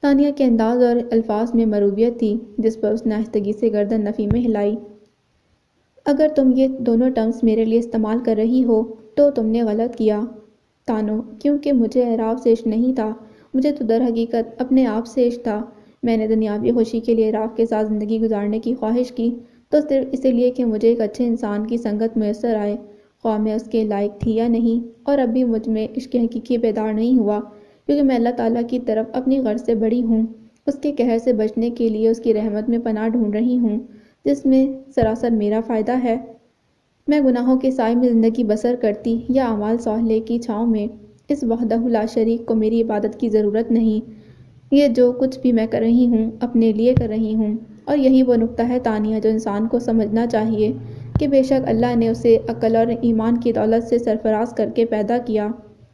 تانیہ کے انداز اور الفاظ میں مرویت تھی جس پر اس نے آہستگی سے گردن نفی میں ہلائی۔ اگر تم یہ دونوں ٹرمز میرے لیے استعمال کر رہی ہو تو تم نے غلط کیا تانو، کیونکہ مجھے اعراف سے عشق نہیں تھا، مجھے تو در حقیقت اپنے آپ سے عشق تھا۔ میں نے دنیاوی خوشی کے لیے اعراف کے ساتھ زندگی گزارنے کی خواہش کی تو صرف اسی لیے کہ مجھے ایک اچھے انسان کی سنگت میسر آئے، خواہ میں اس کے لائق تھی یا نہیں۔ اور اب بھی مجھ میں عشق حقیقی بیدار نہیں ہوا، کیونکہ میں اللہ تعالیٰ کی طرف اپنی غرض سے بڑھی ہوں، اس کے قہر سے بچنے کے لیے اس کی رحمت میں پناہ ڈھونڈ رہی ہوں جس میں سراسر میرا فائدہ ہے۔ میں گناہوں کے سائے میں زندگی بسر کرتی یا اعمال صالحہ کی چھاؤں میں، اس وحدہ لا شریک کو میری عبادت کی ضرورت نہیں۔ یہ جو کچھ بھی میں کر رہی ہوں اپنے لیے کر رہی ہوں، اور یہی وہ نکتہ ہے تانیہ جو انسان کو سمجھنا چاہیے کہ بے شک اللہ نے اسے عقل اور ایمان کی دولت سے سرفراز کر کے پیدا کیا۔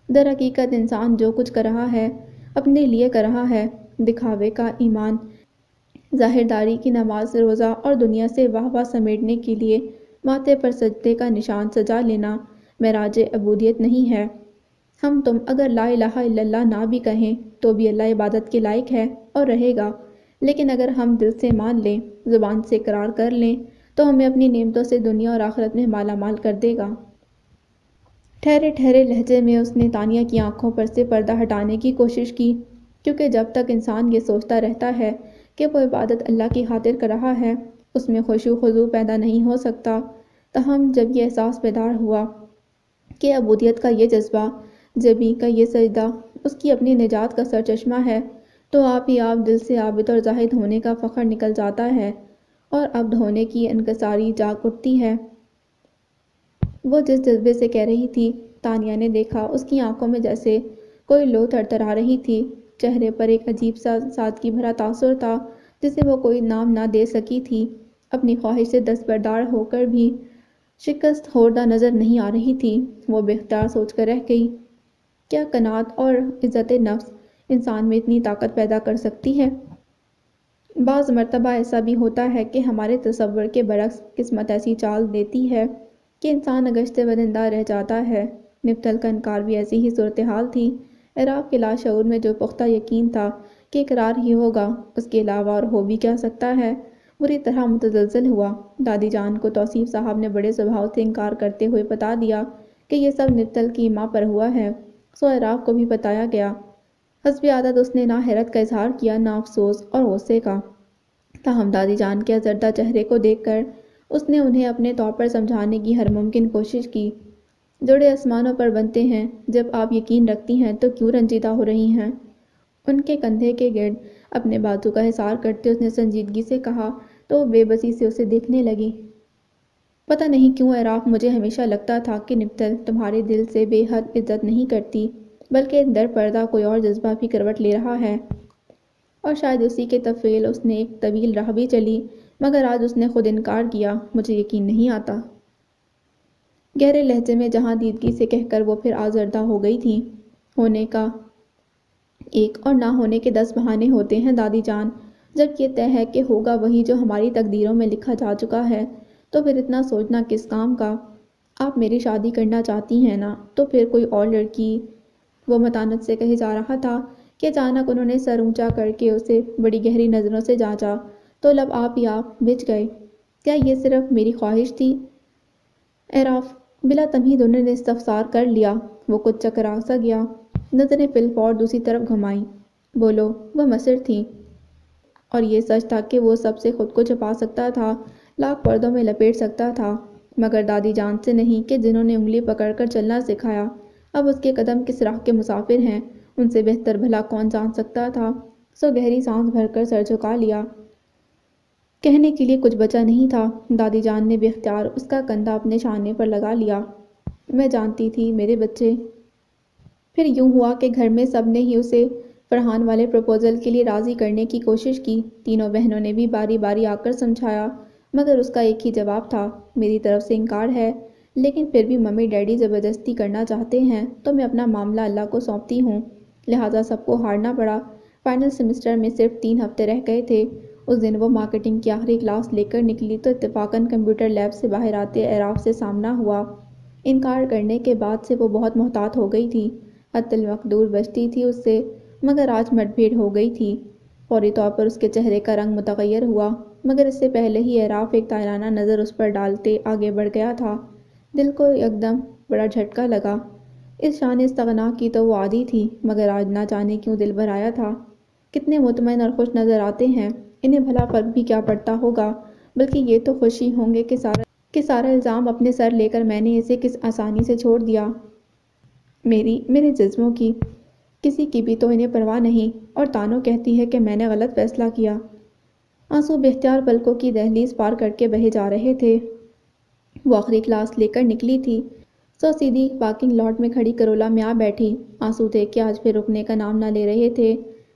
در حقیقت انسان جو کچھ کر رہا ہے اپنے لیے کر رہا ہے۔ دکھاوے کا ایمان، ظاہرداری کی نماز روزہ اور دنیا سے واہ واہ سمیٹنے کے لیے ماتھے پر سجدے کا نشان سجا لینا معراج عبودیت نہیں ہے۔ ہم تم اگر لا الہ الا اللہ نہ بھی کہیں تو بھی اللہ عبادت کے لائق ہے اور رہے گا، لیکن اگر ہم دل سے مان لیں، زبان سے اقرار کر لیں تو ہمیں اپنی نعمتوں سے دنیا اور آخرت میں مالا مال کر دے گا۔ ٹھہرے ٹھہرے لہجے میں اس نے تانیہ کی آنکھوں پر سے پردہ ہٹانے کی کوشش کی، کیونکہ جب تک انسان یہ سوچتا رہتا ہے کہ وہ عبادت اللہ کی خاطر کر رہا ہے، اس میں خشوع خضوع پیدا نہیں ہو سکتا۔ تاہم جب یہ احساس بیدار ہوا کہ عبودیت کا یہ جذبہ، جبیں کا یہ سجدہ اس کی اپنی نجات کا سرچشمہ ہے، تو آپ ہی آپ دل سے عابد اور زاہد ہونے کا فخر نکل جاتا ہے اور عبد ہونے کی انکساری جاگ اٹھتی ہے۔ وہ جس جذبے سے کہہ رہی تھی، تانیہ نے دیکھا اس کی آنکھوں میں جیسے کوئی لو تھرتھرا رہی تھی، چہرے پر ایک عجیب سا سادگی بھرا تاثر تھا جسے وہ کوئی نام نہ دے سکی تھی۔ اپنی خواہش سے دستبردار ہو کر بھی شکست خوردہ نظر نہیں آ رہی تھی۔ وہ بے اختیار سوچ کر رہ گئی، کیا قناعت اور عزت نفس انسان میں اتنی طاقت پیدا کر سکتی ہے؟ بعض مرتبہ ایسا بھی ہوتا ہے کہ ہمارے تصور کے برعکس قسمت ایسی چال دیتی ہے کہ انسان اگشتے بدندہ رہ جاتا ہے۔ نپتل کا انکار بھی ایسی ہی صورتحال تھی۔ اعراف کے لاشعور میں جو پختہ یقین تھا کہ اقرار ہی ہوگا، اس کے علاوہ اور ہو بھی کیا سکتا ہے، بری طرح متزلزل ہوا۔ دادی جان کو توصیف صاحب نے بڑے سبھاؤ سے انکار کرتے ہوئے بتا دیا کہ یہ سب نپتل کی ماں پر ہوا ہے، سو اعراف کو بھی بتایا گیا۔ حسب عادت اس نے نہ حیرت کا اظہار کیا، نہ افسوس اور غصے کا۔ تاہم دادی جان کے زردہ چہرے کو دیکھ کر اس نے انہیں اپنے طور پر سمجھانے کی ہر ممکن کوشش کی۔ جوڑے آسمانوں پر بنتے ہیں، جب آپ یقین رکھتی ہیں تو کیوں رنجیدہ ہو رہی ہیں؟ ان کے کندھے کے گرد اپنے بازو کا حصار کرتے اس نے سنجیدگی سے کہا تو وہ بے بسی سے اسے دیکھنے لگی۔ پتہ نہیں کیوں اعراف، مجھے ہمیشہ لگتا تھا کہ نپتل تمہارے دل سے بے حد عزت نہیں کرتی، بلکہ در پردہ کوئی اور جذبہ بھی کروٹ لے رہا ہے، اور شاید اسی کے طفیل اس نے ایک طویل راہ بھی چلی، مگر آج اس نے خود انکار کیا۔ مجھے یقین نہیں آتا۔ گہرے لہجے میں جہاں دیدگی سے کہہ کر وہ پھر آزردہ ہو گئی تھی۔ ہونے کا ایک اور نہ ہونے کے 10 بہانے ہوتے ہیں دادی جان۔ جب یہ طے ہے کہ ہوگا وہی جو ہماری تقدیروں میں لکھا جا چکا ہے، تو پھر اتنا سوچنا کس کام کا؟ آپ میری شادی کرنا چاہتی ہیں نا، تو پھر کوئی اور لڑکی؟ وہ متانت سے کہے جا رہا تھا کہ اچانک انہوں نے سر اونچا کر کے اسے بڑی گہری نظروں سے جانچا، تو لب آپ ہی آپ بچ گئے۔ کیا یہ صرف میری خواہش تھی؟ اعراف، بلا تمہید انہوں نے استفسار کر لیا۔ وہ کچھ چکرا سا گیا، نظریں فی الفور دوسری طرف گھمائیں۔ بولو، وہ مصر تھیں، اور یہ سچ تھا کہ وہ سب سے خود کو چھپا سکتا تھا، لاکھ پردوں میں لپیٹ سکتا تھا، مگر دادی جان سے نہیں کہ جنہوں نے انگلی پکڑ کر چلنا سکھایا، اب اس کے قدم کس راہ کے مسافر ہیں، ان سے بہتر بھلا کون جان سکتا تھا؟ سو گہری سانس بھر کر سر جھکا لیا۔ کہنے کے لیے کچھ بچا نہیں تھا۔ دادی جان نے بے اختیار اس کا کندھا اپنے شانے پر لگا لیا۔ میں جانتی تھی میرے بچے۔ پھر یوں ہوا کہ گھر میں سب نے ہی اسے فرحان والے پروپوزل کے لیے راضی کرنے کی کوشش کی۔ تینوں بہنوں نے بھی باری باری آ کر سمجھایا، مگر اس کا ایک ہی جواب تھا، میری طرف سے انکار ہے، لیکن پھر بھی ممی ڈیڈی زبردستی کرنا چاہتے ہیں تو میں اپنا معاملہ اللہ کو سونپتی ہوں، لہٰذا سب کو ہارنا پڑا۔ فائنل سیمسٹر میں صرف 3 ہفتے رہ گئے تھے۔ اس دن وہ مارکیٹنگ کی آخری کلاس لے کر نکلی تو اتفاقاً کمپیوٹر لیب سے باہر آتے اعراف سے سامنا ہوا۔ انکار کرنے کے بعد سے وہ بہت محتاط ہو گئی تھی، حتی المقدور بچتی تھی اس سے، مگر آج مٹ بھیڑ ہو گئی تھی۔ فوری طور پر اس کے چہرے کا رنگ متغیر ہوا، مگر اس سے پہلے ہی اعراف ایک طائرانہ نظر اس پر ڈالتے آگے بڑھ گیا تھا۔ دل کو یکدم بڑا جھٹکا لگا۔ اس شان استغنا کی تو وہ عادی تھی، مگر آج نہ جانے کیوں دل بھر آیا تھا۔ کتنے مطمئن اور خوش نظر آتے ہیں، انہیں بھلا فرق بھی کیا پڑتا ہوگا، بلکہ یہ تو خوش ہی ہوں گے کہ سارا الزام اپنے سر لے کر میں نے اسے کس آسانی سے چھوڑ دیا۔ میرے جذبوں کی کسی کی بھی تو انہیں پرواہ نہیں، اور تانوں کہتی ہے کہ میں نے غلط فیصلہ کیا۔ آنسو بے اختیار پلکوں کی دہلیز پار کر کے بہے جا رہے تھے۔ وہ آخری کلاس لے کر نکلی تھی، سو سیدھی پارکنگ لاٹ میں کھڑی کرولا میں آ بیٹھی۔ آنسو تھے کہ آج پھر رکنے کا نام نہ لے رہے تھے۔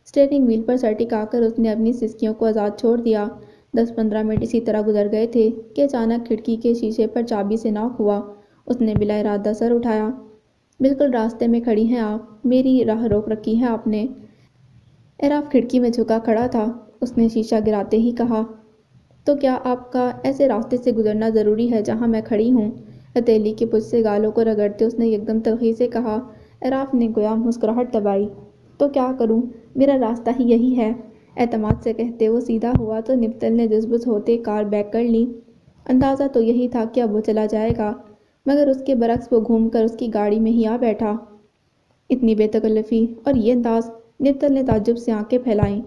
اسٹیئرنگ وہیل پر سر ٹکا کر اس نے اپنی سسکیوں کو آزاد چھوڑ دیا۔ 10-15 منٹ اسی طرح گزر گئے تھے کہ اچانک کھڑکی کے شیشے پر چابی سے ناک ہوا۔ اس نے بلا ارادہ سر اٹھایا۔ بالکل راستے میں کھڑی ہیں آپ، میری راہ روک رکھی ہے آپ نے۔ اعراف کھڑکی میں جھکا کھڑا تھا۔ اس نے شیشہ گراتے ہی کہا، تو کیا آپ کا ایسے راستے سے گزرنا ضروری ہے جہاں میں کھڑی ہوں؟ ہتھیلی کے پچ سے گالوں کو رگڑتے اس نے یکدم تلخی سے کہا۔ اعراف نے گویا مسکراہٹ دبائی۔ تو کیا کروں، میرا راستہ ہی یہی ہے۔ اعتماد سے کہتے وہ سیدھا ہوا تو نپتل نے جزبز ہوتے کار بیک کر لی۔ اندازہ تو یہی تھا کہ اب وہ چلا جائے گا، مگر اس کے برعکس وہ گھوم کر اس کی گاڑی میں ہی آ بیٹھا۔ اتنی بے تکلفی اور یہ انداز! نپتل نے تعجب سے آنکھیں پھیلائیں۔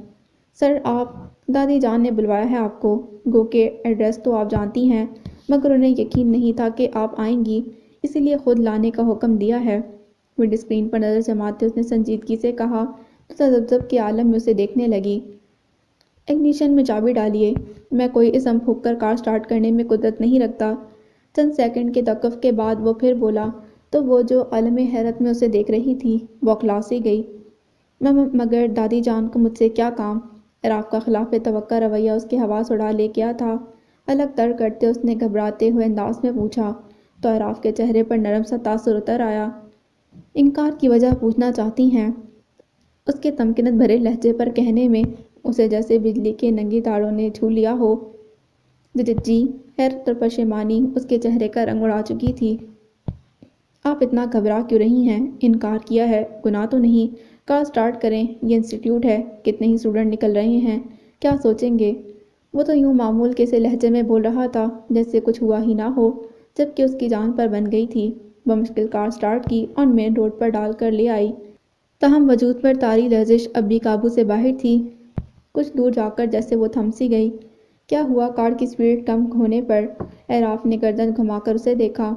سر آپ، دادی جان نے بلوایا ہے آپ کو، گو کہ ایڈریس تو آپ جانتی ہیں، مگر انہیں یقین نہیں تھا کہ آپ آئیں گی، اسی لیے خود لانے کا حکم دیا ہے۔ ونڈ اسکرین پر نظر جماتے اس نے سنجیدگی سے کہا تو تذبذب کے عالم میں اسے دیکھنے لگی۔ اگنیشن میں چابی ڈالیے، میں کوئی اسم پھونک کر کار سٹارٹ کرنے میں قدرت نہیں رکھتا۔ چند سیکنڈ کے توقف کے بعد وہ پھر بولا تو وہ جو عالم حیرت میں اسے دیکھ رہی تھی، وہ اکھلا سی گئی۔ مگر دادی جان کو مجھ سے کیا کام؟ اعراف کا خلاف توقع رویہ اس کے حواس اڑا لے گیا تھا۔ الگ تر کرتے اس نے گھبراتے ہوئے انداز میں پوچھا، تو اعراف کے چہرے پر نرم سا تاثر اتر آیا۔ انکار کی وجہ پوچھنا چاہتی ہیں؟ اس کے تمکنت بھرے لہجے پر کہنے میں اسے جیسے بجلی کے ننگی تاروں نے چھو لیا ہو۔ جی، حیرت اور پشیمانی اس کے چہرے کا رنگ اڑا چکی تھی۔ آپ اتنا گھبرا کیوں رہی ہیں؟ انکار کیا ہے، گناہ تو نہیں، کار سٹارٹ کریں، یہ انسٹی ٹیوٹ ہے، کتنے ہی اسٹوڈنٹ نکل رہے ہیں، کیا سوچیں گے؟ وہ تو یوں معمول کے سے لہجے میں بول رہا تھا جیسے کچھ ہوا ہی نہ ہو، جبکہ اس کی جان پر بن گئی تھی۔ بمشکل کار سٹارٹ کی اور مین روڈ پر ڈال کر لے آئی، تاہم وجود پر طاری لرزش اب بھی قابو سے باہر تھی۔ کچھ دور جا کر جیسے وہ تھم سی گئی۔ کیا ہوا؟ کار کی سپیڈ کم ہونے پر اعراف نے گردن گھما کر اسے دیکھا۔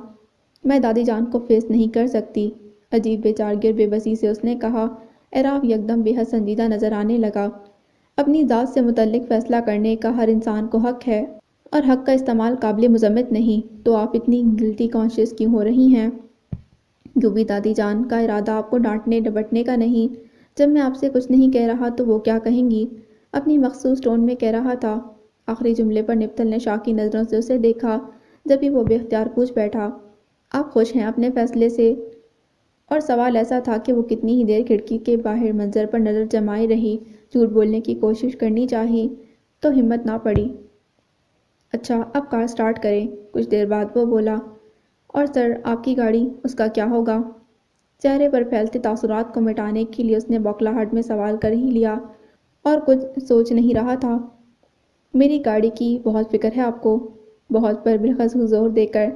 میں دادی جان کو فیس نہیں کر سکتی، عجیب بے چارگر بے بسی سے اس نے کہا۔ اعراف یکدم بے حد سنجیدہ نظر آنے لگا۔ اپنی ذات سے متعلق فیصلہ کرنے کا ہر انسان کو حق ہے، اور حق کا استعمال قابل مذمت نہیں، تو آپ اتنی گلٹی کانشیس کیوں ہو رہی ہیں؟ یوں بھی دادی جان کا ارادہ آپ کو ڈانٹنے ڈپٹنے کا نہیں۔ جب میں آپ سے کچھ نہیں کہہ رہا تو وہ کیا کہیں گی؟ اپنی مخصوص ٹون میں کہہ رہا تھا۔ آخری جملے پر نپتل نے شاکی نظروں سے اسے دیکھا، جبھی وہ بے اختیار پوچھ بیٹھا، آپ خوش ہیں اپنے فیصلے سے؟ اور سوال ایسا تھا کہ وہ کتنی ہی دیر کھڑکی کے باہر منظر پر نظر جمائے رہی، جھوٹ بولنے کی کوشش کرنی چاہی تو ہمت نہ پڑی۔ اچھا اب کار سٹارٹ کریں۔ کچھ دیر بعد وہ بولا، اور سر آپ کی گاڑی، اس کا کیا ہوگا؟ چہرے پر پھیلتے تاثرات کو مٹانے کے لیے اس نے بوکھلاہٹ میں سوال کر ہی لیا، اور کچھ سوچ نہیں رہا تھا۔ میری گاڑی کی بہت فکر ہے آپ کو؟ بہت پر بالخص زور دے کر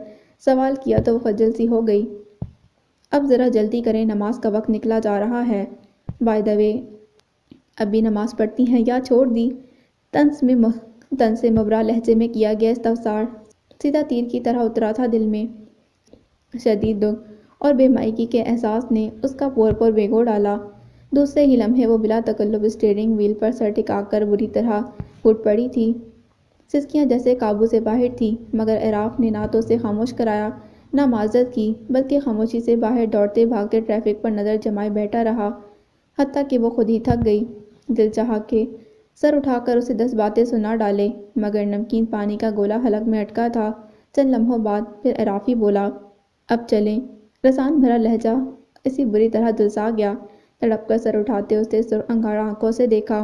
سوال کیا تو وہ خجل سی ہو گئی۔ اب ذرا جلدی کریں، نماز کا وقت نکلا جا رہا ہے۔ بائی دا وے، اب بھی نماز پڑھتی ہیں یا چھوڑ دی؟ طنز سے مبرا لہجے میں کیا گیا استفسار سیدھا تیر کی طرح اترا تھا دل میں۔ شدید دکھ اور بے مائگی کے احساس نے اس کا پور پور بھگو ڈالا۔ دوسرے ہی لمحے وہ بلا تکلف اسٹیئرنگ وہیل پر سر ٹکا کر بری طرح پھوٹ پڑی تھی۔ سسکیاں جیسے قابو سے باہر تھیں، مگر اعراف نے نہ تو اسے خاموش کرایا، نہ معذرت کی، بلکہ خاموشی سے باہر دوڑتے بھاگتے ٹریفک پر نظر جمائے بیٹھا رہا، حتیٰ کہ وہ خود ہی تھک گئی۔ دل چاہا کہ سر اٹھا کر اسے 10 باتیں سنا ڈالے، مگر نمکین پانی کا گولا حلق میں اٹکا تھا۔ چند لمحوں بعد پھر اعراف ہی بولا، اب چلیں۔ رسان بھرا لہجہ اسی بری طرح جھلسا گیا۔ تڑپ کر سر اٹھاتے اسے سرخ انگارہ آنکھوں سے دیکھا۔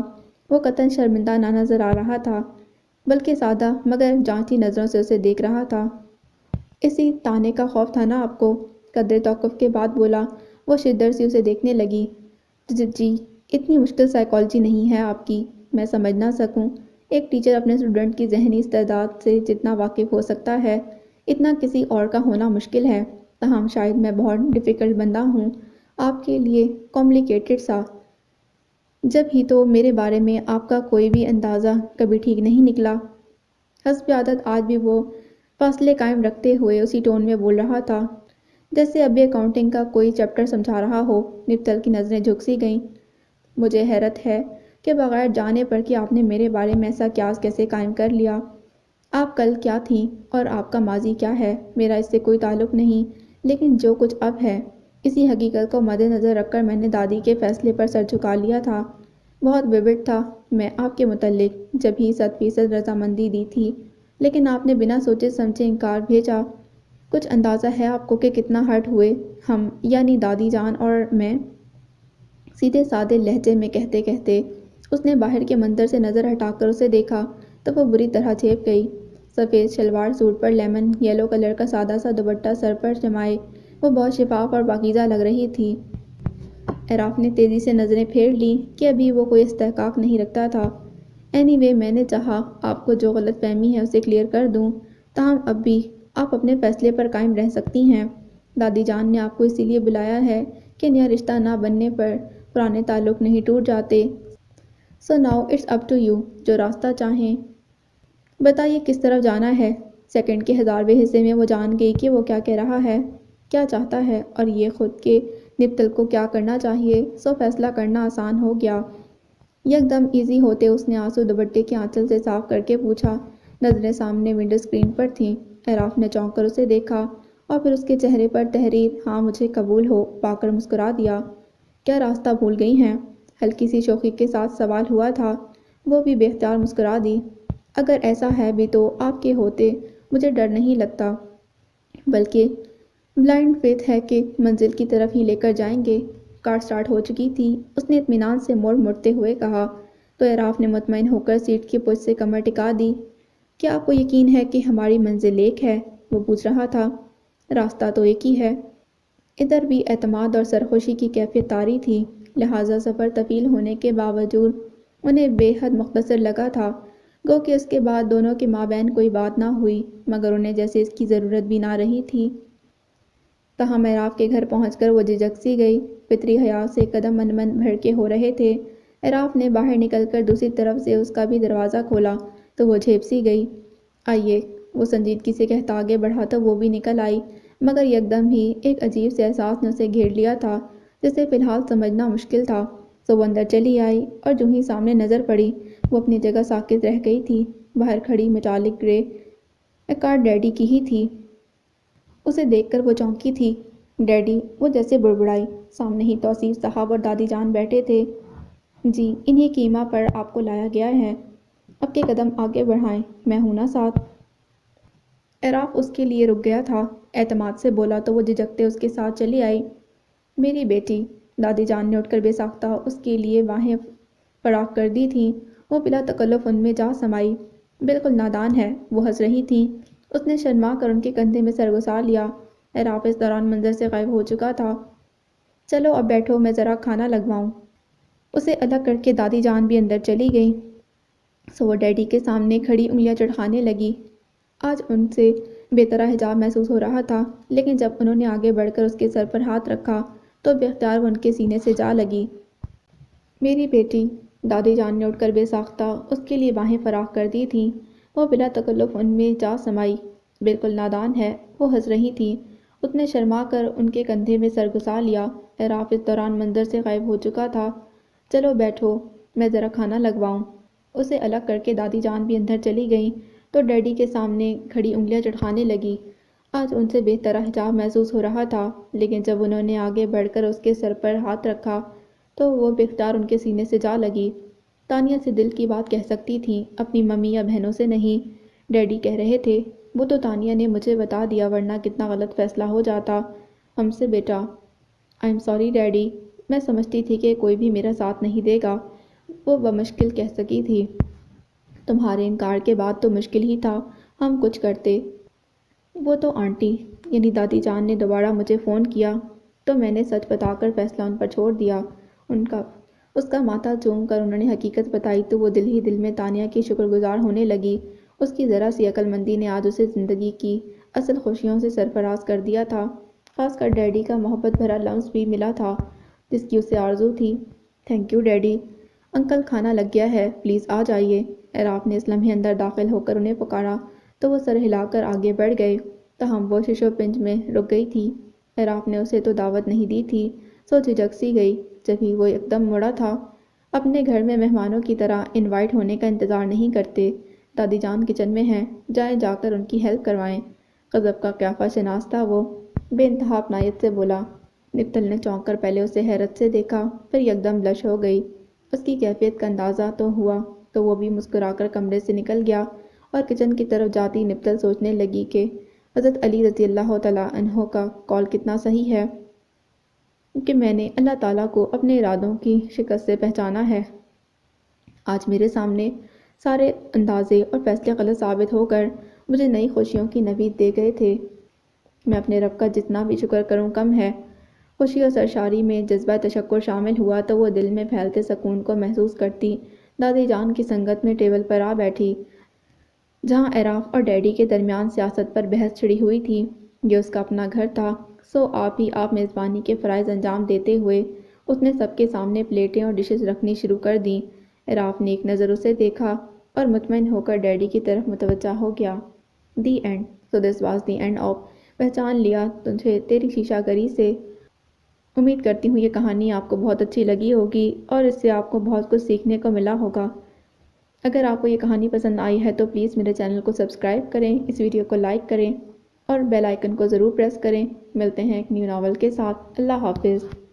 وہ قطعاً شرمندہ نہ نظر آ رہا تھا، بلکہ سادہ مگر جانچتی نظروں سے اسے دیکھ رہا تھا۔ اسی طعنے کا خوف تھا نا آپ کو؟ قدرے توقف کے بعد بولا۔ وہ شدت سے اسے دیکھنے لگی۔ جی، اتنی مشکل سائیکالوجی نہیں ہے آپ کی، میں سمجھ نہ سکوں۔ ایک ٹیچر اپنے اسٹوڈنٹ کی ذہنی استعداد سے جتنا واقف ہو سکتا ہے، اتنا کسی اور کا ہونا مشکل ہے۔ تاہم شاید میں بہت ڈیفیکلٹ بندہ ہوں آپ کے لیے، کمپلیکیٹڈ سا۔ جب ہی تو میرے بارے میں آپ کا کوئی بھی اندازہ کبھی ٹھیک نہیں نکلا۔ حسب عادت آج بھی وہ فاصلے قائم رکھتے ہوئے اسی ٹون میں بول رہا تھا، جیسے ابھی اکاؤنٹنگ کا کوئی چیپٹر سمجھا رہا ہو۔ نپتل کی نظریں جھک سی گئیں۔ مجھے حیرت ہے کہ بغیر جانے پر کہ آپ نے میرے بارے میں ایسا قیاس کیسے قائم کر لیا۔ آپ کل کیا تھیں اور آپ کا ماضی کیا ہے، میرا اس سے کوئی تعلق نہیں، لیکن جو کچھ اب ہے، اسی حقیقت کو مد نظر رکھ کر میں نے دادی کے فیصلے پر سر جھکا لیا تھا۔ بہت ویوڈ تھا میں آپ کے متعلق، جب ہی 100% رضامندی دی تھی، لیکن آپ نے بنا سوچے سمجھے انکار بھیجا۔ کچھ اندازہ ہے آپ کو کہ کتنا ہرٹ ہوئے ہم، یعنی دادی جان اور میں؟ سیدھے سادے لہجے میں کہتے کہتے اس نے باہر کے منظر سے نظر ہٹا کر اسے دیکھا تو وہ بری طرح جھیپ گئی۔ سفید شلوار سوٹ پر لیمن یلو کلر کا سادہ سا دوپٹہ سر پر جمائے وہ بہت شفاف اور پاکیزہ لگ رہی تھی۔ اعراف نے تیزی سے نظریں پھیر لیں کہ ابھی وہ کوئی استحقاق نہیں رکھتا تھا۔ اینی وے، میں نے چاہا آپ کو جو غلط فہمی ہے اسے کلیئر کر دوں، تاہم اب بھی آپ اپنے فیصلے پر قائم رہ سکتی ہیں۔ دادی جان نے آپ کو اسی لیے بلایا ہے کہ نیا رشتہ نہ بننے پر پرانے تعلق نہیں ٹوٹ جاتے۔ So now it's up to you, جو راستہ چاہیں بتائیے کس طرف جانا ہے۔ سیکنڈ کے 1000ویں حصے میں وہ جان گئی کہ وہ کیا کہہ رہا ہے، کیا چاہتا ہے، اور یہ خود کے نپتل کو کیا کرنا چاہیے۔ سو فیصلہ کرنا آسان ہو گیا۔ یکدم ایزی ہوتے اس نے آنسو دوپٹے کے آنچل سے صاف کر کے پوچھا۔ نظریں سامنے ونڈو اسکرین پر تھیں۔ اعراف نے چونک کر اسے دیکھا اور پھر اس کے چہرے پر تحریر ہاں مجھے قبول ہو پا کر مسکرا دیا۔ کیا راستہ بھول گئی ہیں؟ ہلکی سی شوخی کے ساتھ سوال ہوا تھا۔ وہ بھی بے اختیار مسکرا دی۔ اگر ایسا ہے بھی تو آپ کے ہوتے مجھے ڈر نہیں لگتا، بلکہ بلائنڈ فیتھ ہے کہ منزل کی طرف ہی لے کر جائیں گے۔ کار سٹارٹ ہو چکی تھی، اس نے اطمینان سے موڑ موڑتے ہوئے کہا، تو اعراف نے مطمئن ہو کر سیٹ کی پشت سے کمر ٹکا دی۔ کیا آپ کو یقین ہے کہ ہماری منزل ایک ہے؟ وہ پوچھ رہا تھا۔ راستہ تو ایک ہی ہے۔ ادھر بھی اعتماد اور سرخوشی کی کیفیت طاری تھی، لہٰذا سفر طویل ہونے کے باوجود انہیں بے حد مختصر لگا تھا۔ گو کہ اس کے بعد دونوں کے مابین کوئی بات نہ ہوئی، مگر انہیں جیسے اس کی ضرورت بھی نہ رہی تھی۔ تاہم اعراف کے گھر پہنچ کر وہ جھجک سی گئی۔ فطری حیا سے قدم من من بھڑکے ہو رہے تھے۔ اعراف نے باہر نکل کر دوسری طرف سے اس کا بھی دروازہ کھولا تو وہ جھیپ سی گئی۔ آئیے، وہ سنجیدگی سے کہتا آگے بڑھا تو وہ بھی نکل آئی، مگر یکدم ہی ایک عجیب سے احساس نے اسے گھیر لیا تھا جسے فی الحال سمجھنا مشکل تھا۔ تو وہ اندر چلی آئی اور جو ہی سامنے نظر پڑی وہ اپنی جگہ ساکت رہ گئی تھی۔ باہر کھڑی میٹالک گرے کار ڈیڈی کی ہی تھی۔ اسے دیکھ کر وہ چونکی تھی۔ ڈیڈی، وہ جیسے بڑبڑائی۔ سامنے ہی توصیف صاحب اور دادی جان بیٹھے تھے۔ جی، انہیں کیما پر آپ کو لایا گیا ہے۔ اب کے قدم آگے بڑھائیں، میں ہوں نا ساتھ۔ اعراف اس کے لیے رک گیا تھا، اعتماد سے بولا تو وہ جھجکتے اس کے ساتھ چلی آئی۔ میری بیٹی، دادی جان نے اٹھ کر بے ساختہ اس کے لیے باہیں فراخ کر دی تھیں۔ وہ بلا تکلف ان میں جا سمائی۔ بالکل نادان ہے، وہ ہنس رہی تھی۔ اس نے شرما کر ان کے کندھے میں سر گھسا لیا۔ اعراف اس دوران منظر سے غائب ہو چکا تھا۔ چلو اب بیٹھو، میں ذرا کھانا لگواؤں۔ اسے الگ کر کے دادی جان بھی اندر چلی گئی۔ سو وہ ڈیڈی کے سامنے کھڑی انگلیاں چڑھانے لگی۔ آج ان سے بے طرح حجاب محسوس ہو رہا تھا، لیکن جب انہوں نے آگے بڑھ کر اس کے سر پر ہاتھ رکھا تو بے اختیار وہ ان کے سینے سے جا لگی۔ میری بیٹی، دادی جان نے اٹھ کر بے ساختہ اس کے لیے باہیں فراخ کر دی تھیں۔ وہ بلا تکلف ان میں جا سمائی۔ بالکل نادان ہے، وہ ہنس رہی تھی۔ اس نے شرما کر ان کے کندھے میں سر گھسا لیا۔ اعراف اس دوران منظر سے غائب ہو چکا تھا۔ چلو بیٹھو، میں ذرا کھانا لگواؤں۔ اسے الگ کر کے دادی جان بھی اندر چلی گئیں تو ڈیڈی کے سامنے کھڑی انگلیاں چڑھانے لگی۔ آج ان سے بے طرح حجاب محسوس ہو رہا تھا، لیکن جب انہوں نے آگے بڑھ کر اس کے سر پر ہاتھ رکھا تو وہ بے اختیار ان کے سینے سے جا لگی۔ تانیہ سے دل کی بات کہہ سکتی تھیں، اپنی ممی یا بہنوں سے نہیں۔ ڈیڈی کہہ رہے تھے، وہ تو تانیہ نے مجھے بتا دیا ورنہ کتنا غلط فیصلہ ہو جاتا ہم سے بیٹا۔ آئی ایم سوری ڈیڈی، میں سمجھتی تھی کہ کوئی بھی میرا ساتھ نہیں دے گا، وہ بمشکل کہہ سکی تھی۔ تمہارے انکار کے بعد تو مشکل ہی تھا ہم کچھ کرتے۔ وہ تو آنٹی یعنی دادی جان نے دوبارہ مجھے فون کیا تو میں نے سچ بتا کر فیصلہ ان پر چھوڑ دیا۔ اس کا ماتھا چوم کر انہوں نے حقیقت بتائی تو وہ دل ہی دل میں تانیہ کی شکر گزار ہونے لگی۔ اس کی ذرا سی عقل مندی نے آج اسے زندگی کی اصل خوشیوں سے سرفراز کر دیا تھا۔ خاص کر ڈیڈی کا محبت بھرا لمس بھی ملا تھا جس کی اسے آرزو تھی۔ Thank you daddy. انکل کھانا لگ گیا ہے، پلیز آ جائیے۔ اعراف نے اس لمحے اندر داخل ہو کر انہیں پکارا تو وہ سر ہلا کر آگے بڑھ گئے، تاہم وہ شش و پنج میں رک گئی تھی۔ اعراف نے اسے تو دعوت نہیں دی تھی، سو جھجک سی گئی۔ جبھی وہ ایک دم مڑا تھا۔ اپنے گھر میں مہمانوں کی طرح انوائٹ ہونے کا انتظار نہیں کرتے۔ دادی جان کچن میں ہیں، جائیں جا کر ان کی ہیلپ کروائیں۔ غضب کا قیافہ شناس تھا وہ، بے انتہا اپنائیت سے بولا۔ نپتل نے چونک کر پہلے اسے حیرت سے دیکھا، پھر یکدم بلش ہو گئی۔ اس کی کیفیت کا اندازہ تو ہوا تو وہ بھی مسکرا کر کمرے سے نکل گیا اور کچن کی طرف جاتی نپتل سوچنے لگی کہ حضرت علی رضی اللہ تعالیٰ عنہ کا قول کتنا صحیح ہے کہ میں نے اللہ تعالیٰ کو اپنے ارادوں کی شکست سے پہچانا ہے۔ آج میرے سامنے سارے اندازے اور فیصلے غلط ثابت ہو کر مجھے نئی خوشیوں کی نوید دے گئے تھے۔ میں اپنے رب کا جتنا بھی شکر کروں کم ہے۔ خوشی اور سرشاری میں جذبہ تشکر شامل ہوا تو وہ دل میں پھیلتے سکون کو محسوس کرتی دادی جان کی سنگت میں ٹیبل پر آ بیٹھی، جہاں اعراف اور ڈیڈی کے درمیان سیاست پر بحث چھڑی ہوئی تھی۔ یہ اس کا اپنا گھر تھا، سو آپ ہی آپ میزبانی کے فرائض انجام دیتے ہوئے اس نے سب کے سامنے پلیٹیں اور ڈشز رکھنی شروع کر دیں۔ اعراف نے ایک نظر اسے دیکھا اور مطمئن ہو کر ڈیڈی کی طرف متوجہ ہو گیا۔ The end. So this was the end of پہچان لیا تجھے تیری شیشہ گری سے۔ امید کرتی ہوں یہ کہانی آپ کو بہت اچھی لگی ہوگی اور اس سے آپ کو بہت کچھ سیکھنے کو ملا ہوگا۔ اگر آپ کو یہ کہانی پسند آئی ہے تو پلیز میرے چینل کو سبسکرائب کریں، اس ویڈیو کو لائک کریں اور بیل آئیکن کو ضرور پریس کریں۔ ملتے ہیں ایک نیو ناول کے ساتھ۔ اللہ حافظ۔